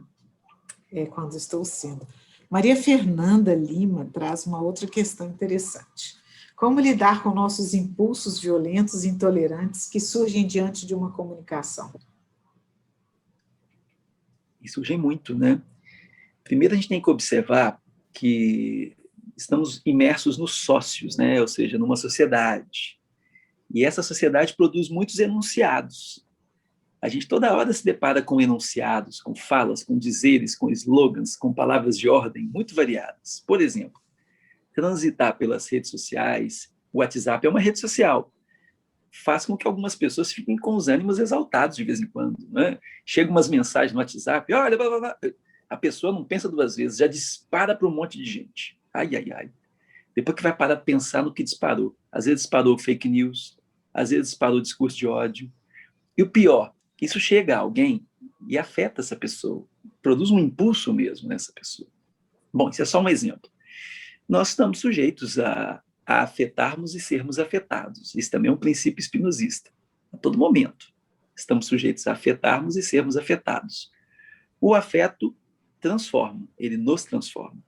É quando estou sendo. Maria Fernanda Lima traz uma outra questão interessante. Como lidar com nossos impulsos violentos e intolerantes que surgem diante de uma comunicação? E surgem muito, né? Primeiro, a gente tem que observar que estamos imersos nos sócios, né? Ou seja, numa sociedade. E essa sociedade produz muitos enunciados. A gente toda hora se depara com enunciados, com falas, com dizeres, com slogans, com palavras de ordem muito variadas. Por exemplo, transitar pelas redes sociais, o WhatsApp é uma rede social, faz com que algumas pessoas fiquem com os ânimos exaltados de vez em quando. Né? Chegam umas mensagens no WhatsApp, olha, blá, blá, blá. A pessoa não pensa duas vezes, já dispara para um monte de gente. Ai, ai, ai. Depois que vai parar de pensar no que disparou. Às vezes disparou fake news, às vezes disparou discurso de ódio. E o pior, isso chega a alguém e afeta essa pessoa, produz um impulso mesmo nessa pessoa. Bom, isso é só um exemplo. Nós estamos sujeitos a afetarmos e sermos afetados. Isso também é um princípio espinosista. A todo momento, estamos sujeitos a afetarmos e sermos afetados. O afeto transforma, ele nos transforma.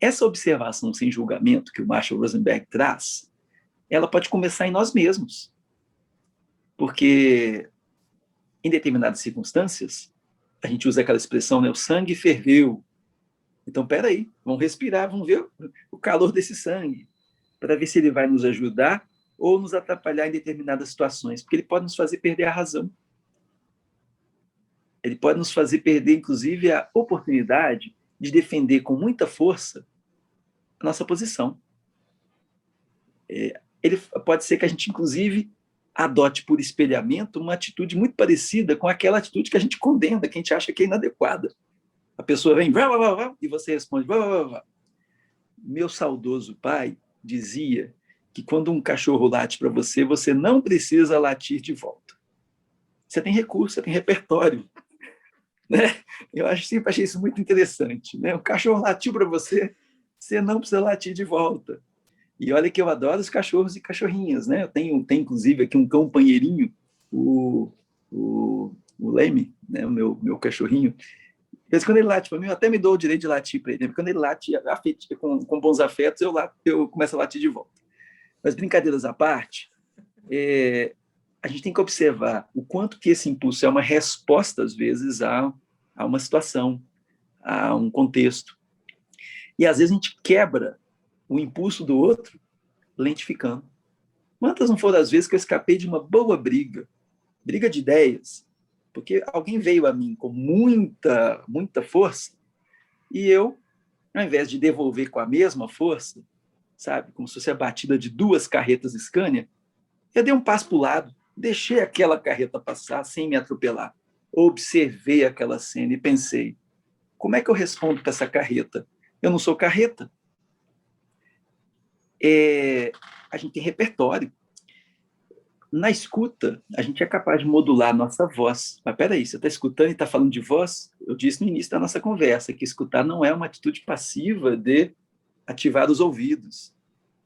Essa observação sem julgamento que o Marshall Rosenberg traz, ela pode começar em nós mesmos. Porque, em determinadas circunstâncias, a gente usa aquela expressão, né, o sangue ferveu. Então, peraí, vamos respirar, vamos ver o calor desse sangue, para ver se ele vai nos ajudar ou nos atrapalhar em determinadas situações, porque ele pode nos fazer perder a razão. Ele pode nos fazer perder, inclusive, a oportunidade de defender com muita força a nossa posição. Ele pode ser que a gente, inclusive, adote por espelhamento uma atitude muito parecida com aquela atitude que a gente condena, que a gente acha que é inadequada. A pessoa vem, vá, vá, vá, e você responde, vá, vá, vá. Meu saudoso pai dizia que quando um cachorro late para você, você não precisa latir de volta. Você tem recurso, você tem repertório. Né? Eu sempre achei isso muito interessante. Né? O cachorro latiu para você, você não precisa latir de volta. E olha que eu adoro os cachorros e cachorrinhas. Né? Eu tenho inclusive, aqui um companheirinho, o Leme, né? O meu cachorrinho. Às vezes, quando ele late para mim, eu até me dou o direito de latir para ele. Porque quando ele late com bons afetos, eu começo a latir de volta. Mas, brincadeiras à parte, a gente tem que observar o quanto que esse impulso é uma resposta, às vezes, a uma situação, a um contexto. E, às vezes, a gente quebra o impulso do outro lentificando. Quantas não foram as vezes que eu escapei de uma boa briga de ideias, porque alguém veio a mim com muita, muita força e eu, ao invés de devolver com a mesma força, sabe, como se fosse a batida de duas carretas Scania, eu dei um passo para o lado, deixei aquela carreta passar sem me atropelar. Observei aquela cena e pensei, como é que eu respondo para essa carreta? Eu não sou carreta. A gente tem repertório. Na escuta, a gente é capaz de modular a nossa voz. Mas peraí, você está escutando e está falando de voz? Eu disse no início da nossa conversa que escutar não é uma atitude passiva de ativar os ouvidos.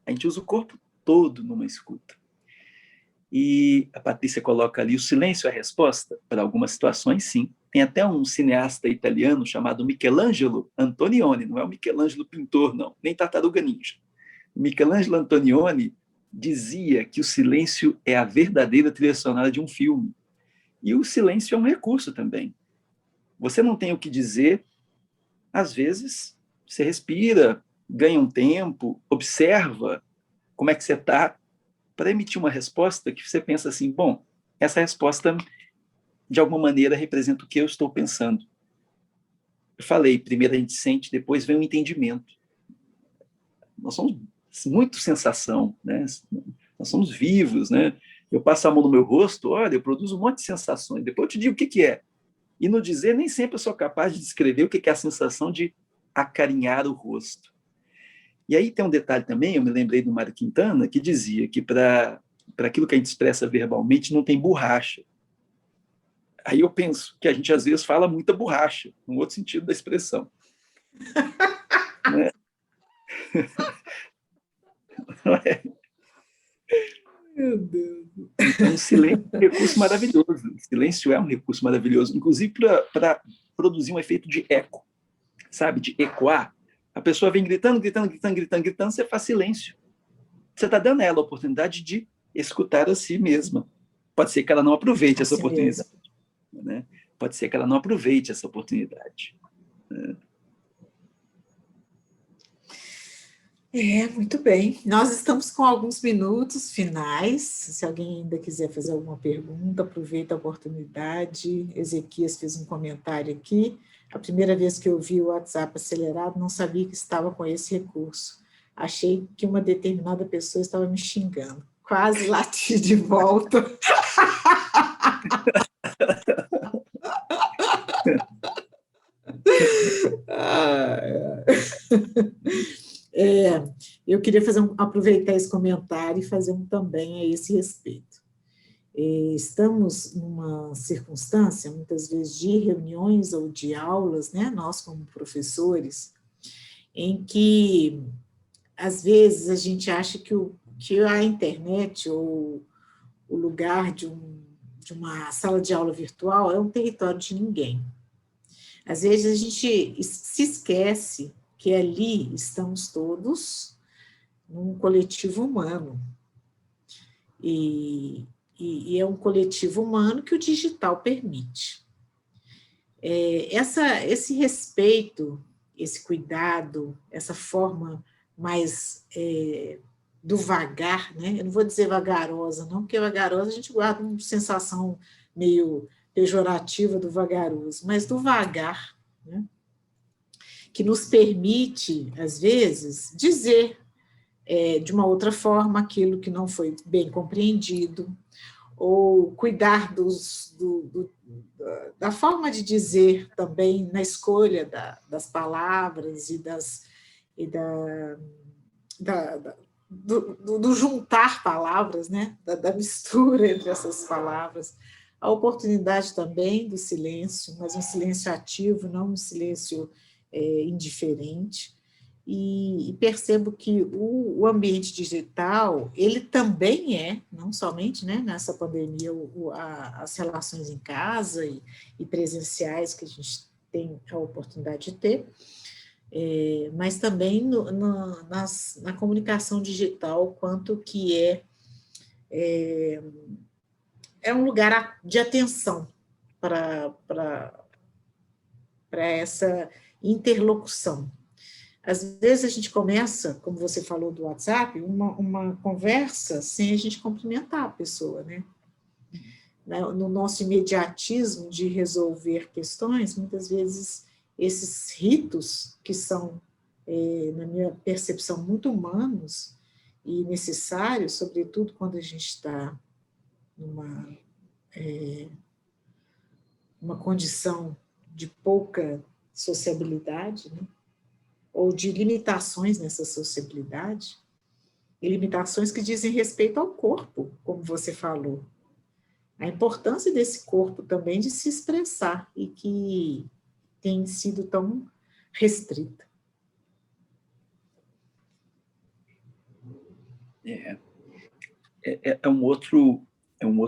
A gente usa o corpo todo numa escuta. E a Patrícia coloca ali, o silêncio é a resposta? Para algumas situações, sim. Tem até um cineasta italiano chamado Michelangelo Antonioni, não é o Michelangelo pintor, não, nem Tartaruga Ninja. Michelangelo Antonioni dizia que o silêncio é a verdadeira trilha sonora de um filme. E o silêncio é um recurso também. Você não tem o que dizer, às vezes você respira, ganha um tempo, observa como é que você está, para emitir uma resposta que você pensa assim, bom, essa resposta de alguma maneira representa o que eu estou pensando. Eu falei, primeiro a gente sente, depois vem o entendimento. Nós somos muito sensação, né? Nós somos vivos, né? Eu passo a mão no meu rosto, olha, eu produzo um monte de sensações, depois eu te digo o que é. E no dizer, nem sempre eu sou capaz de descrever o que é a sensação de acarinhar o rosto. E aí tem um detalhe também, eu me lembrei do Mário Quintana, que dizia que para aquilo que a gente expressa verbalmente não tem borracha. Aí eu penso que a gente às vezes fala muita borracha, no outro sentido da expressão. Né? Não é? Meu Deus. Então, o silêncio é um recurso maravilhoso. O silêncio é um recurso maravilhoso, inclusive para produzir um efeito de eco, sabe? De ecoar. A pessoa vem gritando, gritando, gritando, gritando, gritando, você faz silêncio. Você está dando a ela a oportunidade de escutar a si mesma. Pode ser que ela não aproveite essa oportunidade. Né? Pode ser que ela não aproveite essa oportunidade. Muito bem. Nós estamos com alguns minutos finais. Se alguém ainda quiser fazer alguma pergunta, aproveita a oportunidade. Ezequias fez um comentário aqui. A primeira vez que eu vi o WhatsApp acelerado, não sabia que estava com esse recurso. Achei que uma determinada pessoa estava me xingando. Quase lati de volta. Eu queria aproveitar esse comentário e fazer um também a esse respeito. Estamos numa circunstância, muitas vezes, de reuniões ou de aulas, né, nós como professores, em que, às vezes, a gente acha que a internet ou o lugar de uma sala de aula virtual é um território de ninguém. Às vezes, a gente se esquece que ali estamos todos num coletivo humano. E é um coletivo humano que o digital permite. Esse respeito, esse cuidado, essa forma mais do vagar, né? Eu não vou dizer vagarosa, não, porque vagarosa a gente guarda uma sensação meio pejorativa do vagaroso, mas do vagar, né? Que nos permite, às vezes, dizer de uma outra forma aquilo que não foi bem compreendido, ou cuidar da forma de dizer também na escolha das palavras do juntar palavras, né? Da mistura entre essas palavras. A oportunidade também do silêncio, mas um silêncio ativo, não um silêncio indiferente. E percebo que o ambiente digital, ele também não somente, né, nessa pandemia, as relações em casa e presenciais que a gente tem a oportunidade de ter, mas também na comunicação digital, quanto que é um lugar de atenção para essa interlocução. Às vezes a gente começa, como você falou do WhatsApp, uma conversa sem a gente cumprimentar a pessoa, né? No nosso imediatismo de resolver questões, muitas vezes esses ritos que são, na minha percepção, muito humanos e necessários, sobretudo quando a gente está numa uma condição de pouca sociabilidade, né? Ou de limitações nessa sociabilidade, e limitações que dizem respeito ao corpo, como você falou. A importância desse corpo também de se expressar e que tem sido tão restrita. É um outro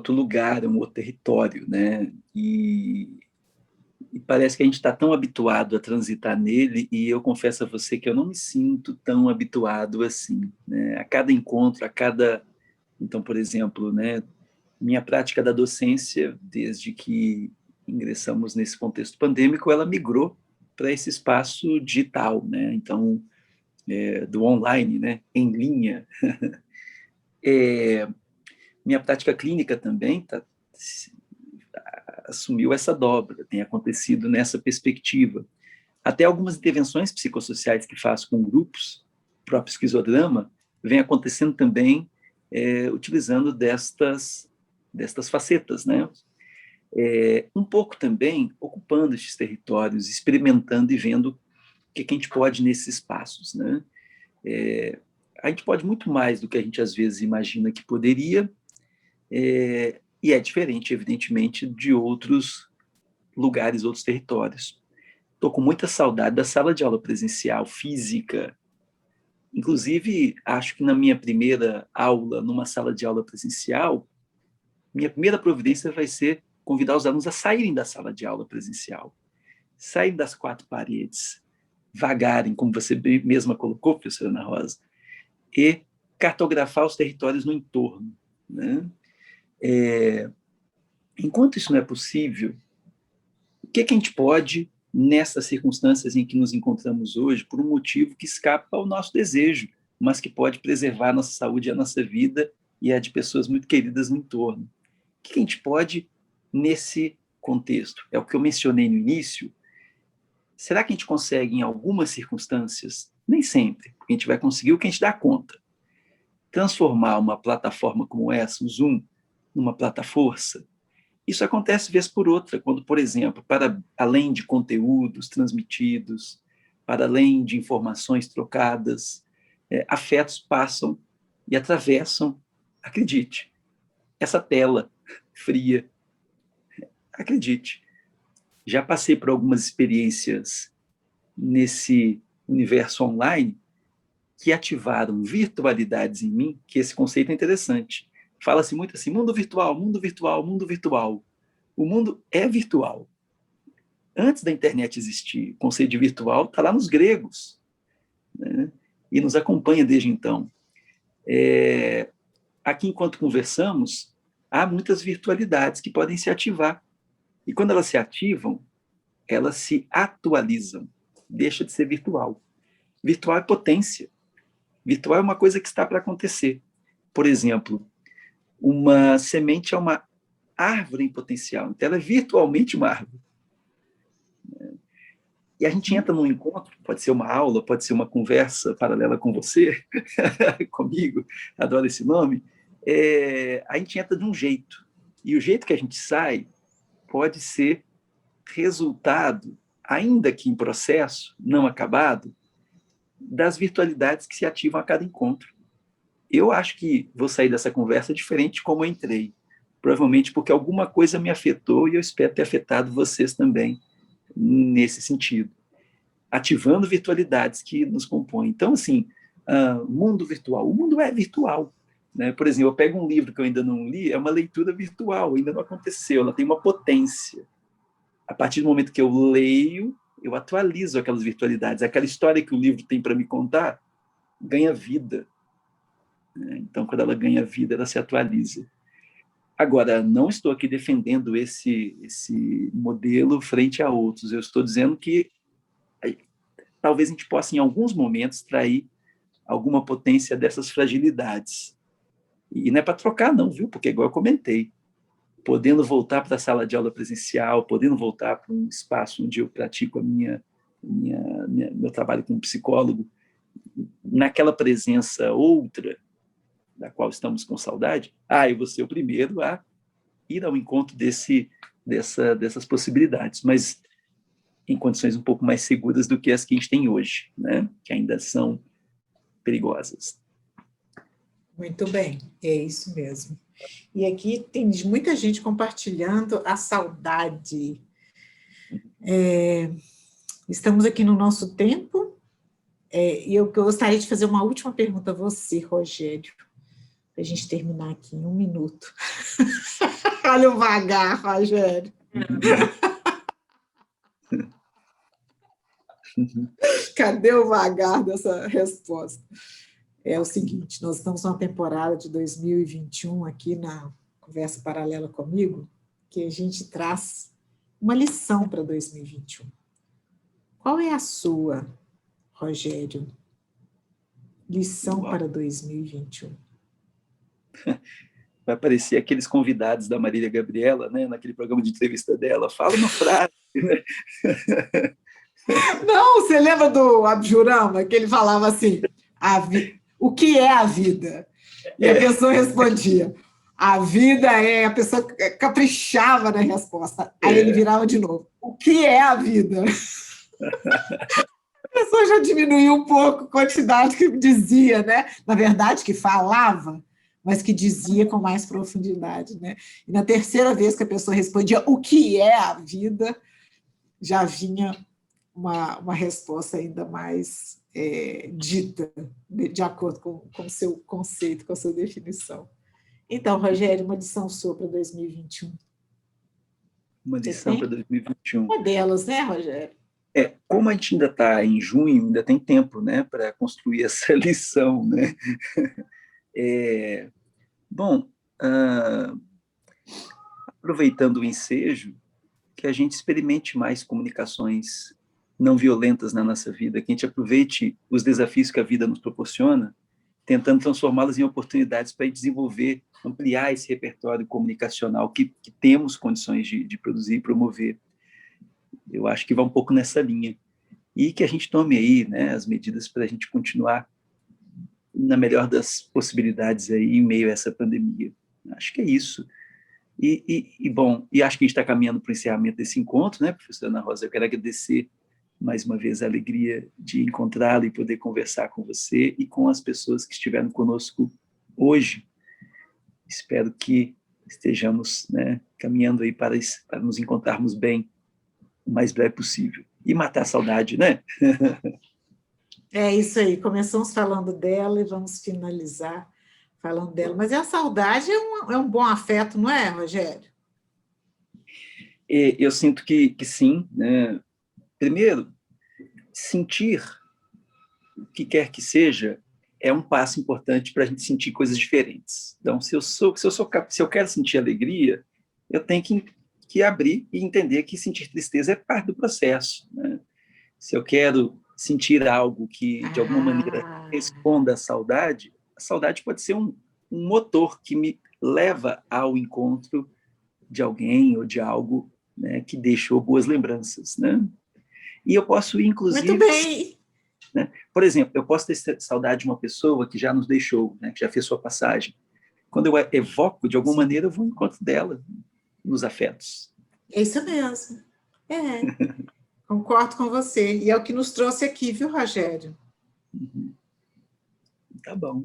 lugar, é um outro território, né? E parece que a gente está tão habituado a transitar nele, e eu confesso a você que eu não me sinto tão habituado assim, né? A cada encontro, então, por exemplo, né, minha prática da docência, desde que ingressamos nesse contexto pandêmico, ela migrou para esse espaço digital, né? Então, do online, né, em linha. Minha prática clínica também assumiu essa dobra, tem acontecido nessa perspectiva. Até algumas intervenções psicossociais que faço com grupos, o próprio esquizodrama, vem acontecendo também utilizando destas facetas, né? Um pouco também ocupando esses territórios, experimentando e vendo o que a gente pode nesses espaços, né? A gente pode muito mais do que a gente às vezes imagina que poderia, e é diferente, evidentemente, de outros lugares, outros territórios. Estou com muita saudade da sala de aula presencial, física. Inclusive, acho que na minha primeira aula, numa sala de aula presencial, minha primeira providência vai ser convidar os alunos a saírem da sala de aula presencial, saírem das quatro paredes, vagarem, como você mesma colocou, professora Ana Rosa, e cartografar os territórios no entorno, né? Enquanto isso não é possível, o que a gente pode, nessas circunstâncias em que nos encontramos hoje, por um motivo que escapa ao nosso desejo mas que pode preservar a nossa saúde e a nossa vida e a de pessoas muito queridas no entorno. O que a gente pode nesse contexto? É o que eu mencionei no início. Será que a gente consegue, em algumas circunstâncias, nem sempre, a gente vai conseguir o que a gente dá conta, transformar uma plataforma como essa, o Zoom, numa plataforça? Isso acontece vez por outra, quando, por exemplo, para além de conteúdos transmitidos, para além de informações trocadas, afetos passam e atravessam, acredite, essa tela fria. Acredite, já passei por algumas experiências nesse universo online que ativaram virtualidades em mim, que esse conceito é interessante. Fala-se muito assim, mundo virtual, mundo virtual, mundo virtual. O mundo é virtual. Antes da internet existir, o conceito de virtual está lá nos gregos, né? E nos acompanha desde então. Aqui, enquanto conversamos, há muitas virtualidades que podem se ativar. E quando elas se ativam, elas se atualizam. Deixa de ser virtual. Virtual é potência. Virtual é uma coisa que está para acontecer. Por exemplo, uma semente é uma árvore em potencial. Então, ela é virtualmente uma árvore. E a gente entra num encontro, pode ser uma aula, pode ser uma conversa paralela com você, comigo, adoro esse nome, a gente entra de um jeito. E o jeito que a gente sai pode ser resultado, ainda que em processo, não acabado, das virtualidades que se ativam a cada encontro. Eu acho que vou sair dessa conversa diferente de como eu entrei, provavelmente porque alguma coisa me afetou e eu espero ter afetado vocês também nesse sentido, ativando virtualidades que nos compõem. Então, assim, mundo virtual. O mundo é virtual, né? Por exemplo, eu pego um livro que eu ainda não li, é uma leitura virtual, ainda não aconteceu, ela tem uma potência. A partir do momento que eu leio, eu atualizo aquelas virtualidades. Aquela história que o livro tem para me contar ganha vida. Então, quando ela ganha vida, ela se atualiza. Agora, não estou aqui defendendo esse modelo frente a outros. Eu estou dizendo que talvez a gente possa, em alguns momentos, extrair alguma potência dessas fragilidades. E não é para trocar, não, viu? Porque, igual eu comentei, podendo voltar para a sala de aula presencial, podendo voltar para um espaço onde eu pratico meu trabalho como psicólogo, naquela presença outra, da qual estamos com saudade, eu vou ser o primeiro a ir ao encontro dessas possibilidades, mas em condições um pouco mais seguras do que as que a gente tem hoje, né? Que ainda são perigosas. Muito bem, é isso mesmo. E aqui tem muita gente compartilhando a saudade. Estamos aqui no nosso tempo, e eu gostaria de fazer uma última pergunta a você, Rogério, para a gente terminar aqui em 1 minuto. Olha o vagar, Rogério. Cadê o vagar dessa resposta? É o seguinte, nós estamos numa temporada de 2021 aqui na Conversa Paralela comigo, que a gente traz uma lição para 2021. Qual é a sua, Rogério, lição para 2021? Vai aparecer aqueles convidados da Marília Gabriela, né, naquele programa de entrevista dela, fala uma frase. Né? Não, você lembra do Abjurama, que ele falava assim, o que é a vida? E a pessoa respondia, a vida a pessoa caprichava na resposta. Aí ele virava de novo, o que é a vida? A pessoa já diminuiu um pouco a quantidade que dizia, né? Na verdade, que falava, mas que dizia com mais profundidade, né? E na terceira vez que a pessoa respondia o que é a vida, já vinha uma resposta ainda mais dita, de acordo com o seu conceito, com a sua definição. Então, Rogério, uma lição sua para 2021. Uma lição para 2021. Uma delas, né, Rogério? Como a gente ainda está em junho, ainda tem tempo, né, para construir essa lição, né? Bom, aproveitando o ensejo, que a gente experimente mais comunicações não violentas na nossa vida, que a gente aproveite os desafios que a vida nos proporciona tentando transformá-las em oportunidades para desenvolver, ampliar esse repertório comunicacional que temos condições de produzir e promover. Eu acho que vai um pouco nessa linha. E que a gente tome aí, né, as medidas para a gente continuar na melhor das possibilidades aí, em meio a essa pandemia. Acho que é isso. Bom, acho que a gente está caminhando para o encerramento desse encontro, né, professora Ana Rosa? Eu quero agradecer mais uma vez a alegria de encontrá-la e poder conversar com você e com as pessoas que estiveram conosco hoje. Espero que estejamos, né, caminhando aí para nos encontrarmos bem o mais breve possível. E matar a saudade, né? É isso aí, começamos falando dela e vamos finalizar falando dela. Mas a saudade é um bom afeto, não é, Rogério? Eu sinto que sim, né? Primeiro, sentir o que quer que seja é um passo importante para a gente sentir coisas diferentes. Então, se eu quero sentir alegria, eu tenho que abrir e entender que sentir tristeza é parte do processo, né? Se eu quero sentir algo que, de alguma maneira, responda à saudade, a saudade pode ser um motor que me leva ao encontro de alguém ou de algo, né, que deixou boas lembranças, né? E eu posso, inclusive... Muito bem! Né, por exemplo, eu posso ter saudade de uma pessoa que já nos deixou, né, que já fez sua passagem. Quando eu evoco, de alguma maneira, eu vou ao encontro dela, nos afetos. É isso mesmo. Concordo com você. E é o que nos trouxe aqui, viu, Rogério? Uhum. Tá bom.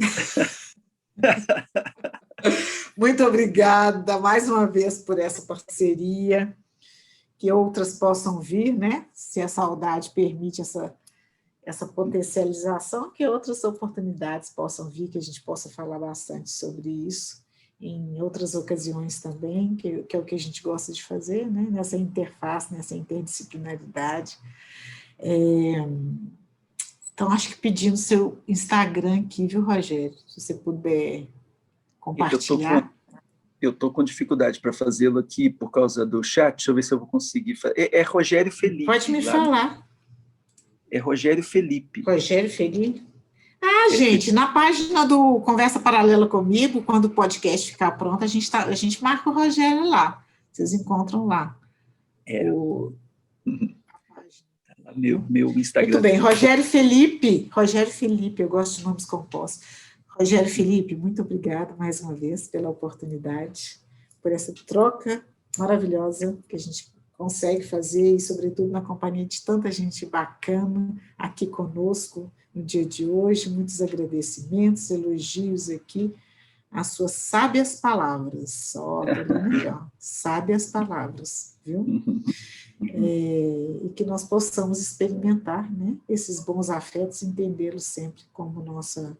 Muito obrigada mais uma vez por essa parceria. Que outras possam vir, né? Se a saudade permite essa potencialização, que outras oportunidades possam vir, que a gente possa falar bastante sobre isso em outras ocasiões também, que é o que a gente gosta de fazer, né? Nessa interface, nessa interdisciplinaridade. Então, acho que pedindo seu Instagram aqui, viu, Rogério? Se você puder compartilhar. Eu estou com dificuldade para fazê-lo aqui por causa do chat. Deixa eu ver se eu vou conseguir. É Rogério Felipe. Pode me falar. É Rogério Felipe. Rogério Felipe? Gente, na página do Conversa Paralela Comigo, quando o podcast ficar pronto, a gente marca o Rogério lá. Vocês encontram lá. Meu Instagram. Muito bem, Rogério Felipe, eu gosto de nomes compostos. Rogério Felipe, muito obrigada mais uma vez pela oportunidade, por essa troca maravilhosa que a gente consegue fazer e, sobretudo, na companhia de tanta gente bacana aqui conosco no dia de hoje. Muitos agradecimentos, elogios aqui, as suas sábias palavras. Sábias palavras, viu? E que nós possamos experimentar, né, esses bons afetos, entendê-los sempre como nossa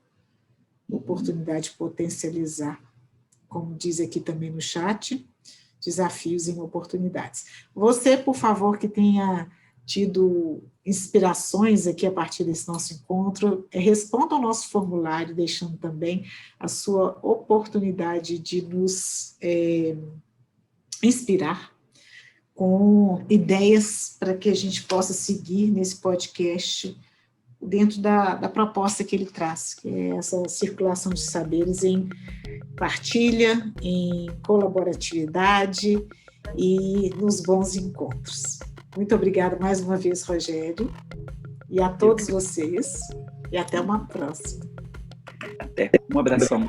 oportunidade de potencializar, como diz aqui também no chat, desafios em oportunidades. Você, por favor, que tenha tido inspirações aqui a partir desse nosso encontro, responda ao nosso formulário, deixando também a sua oportunidade de nos inspirar com ideias para que a gente possa seguir nesse podcast dentro da proposta que ele traz, que é essa circulação de saberes em partilha, em colaboratividade e nos bons encontros. Muito obrigada mais uma vez, Rogério, e a todos vocês, e até uma próxima. Até, um abração.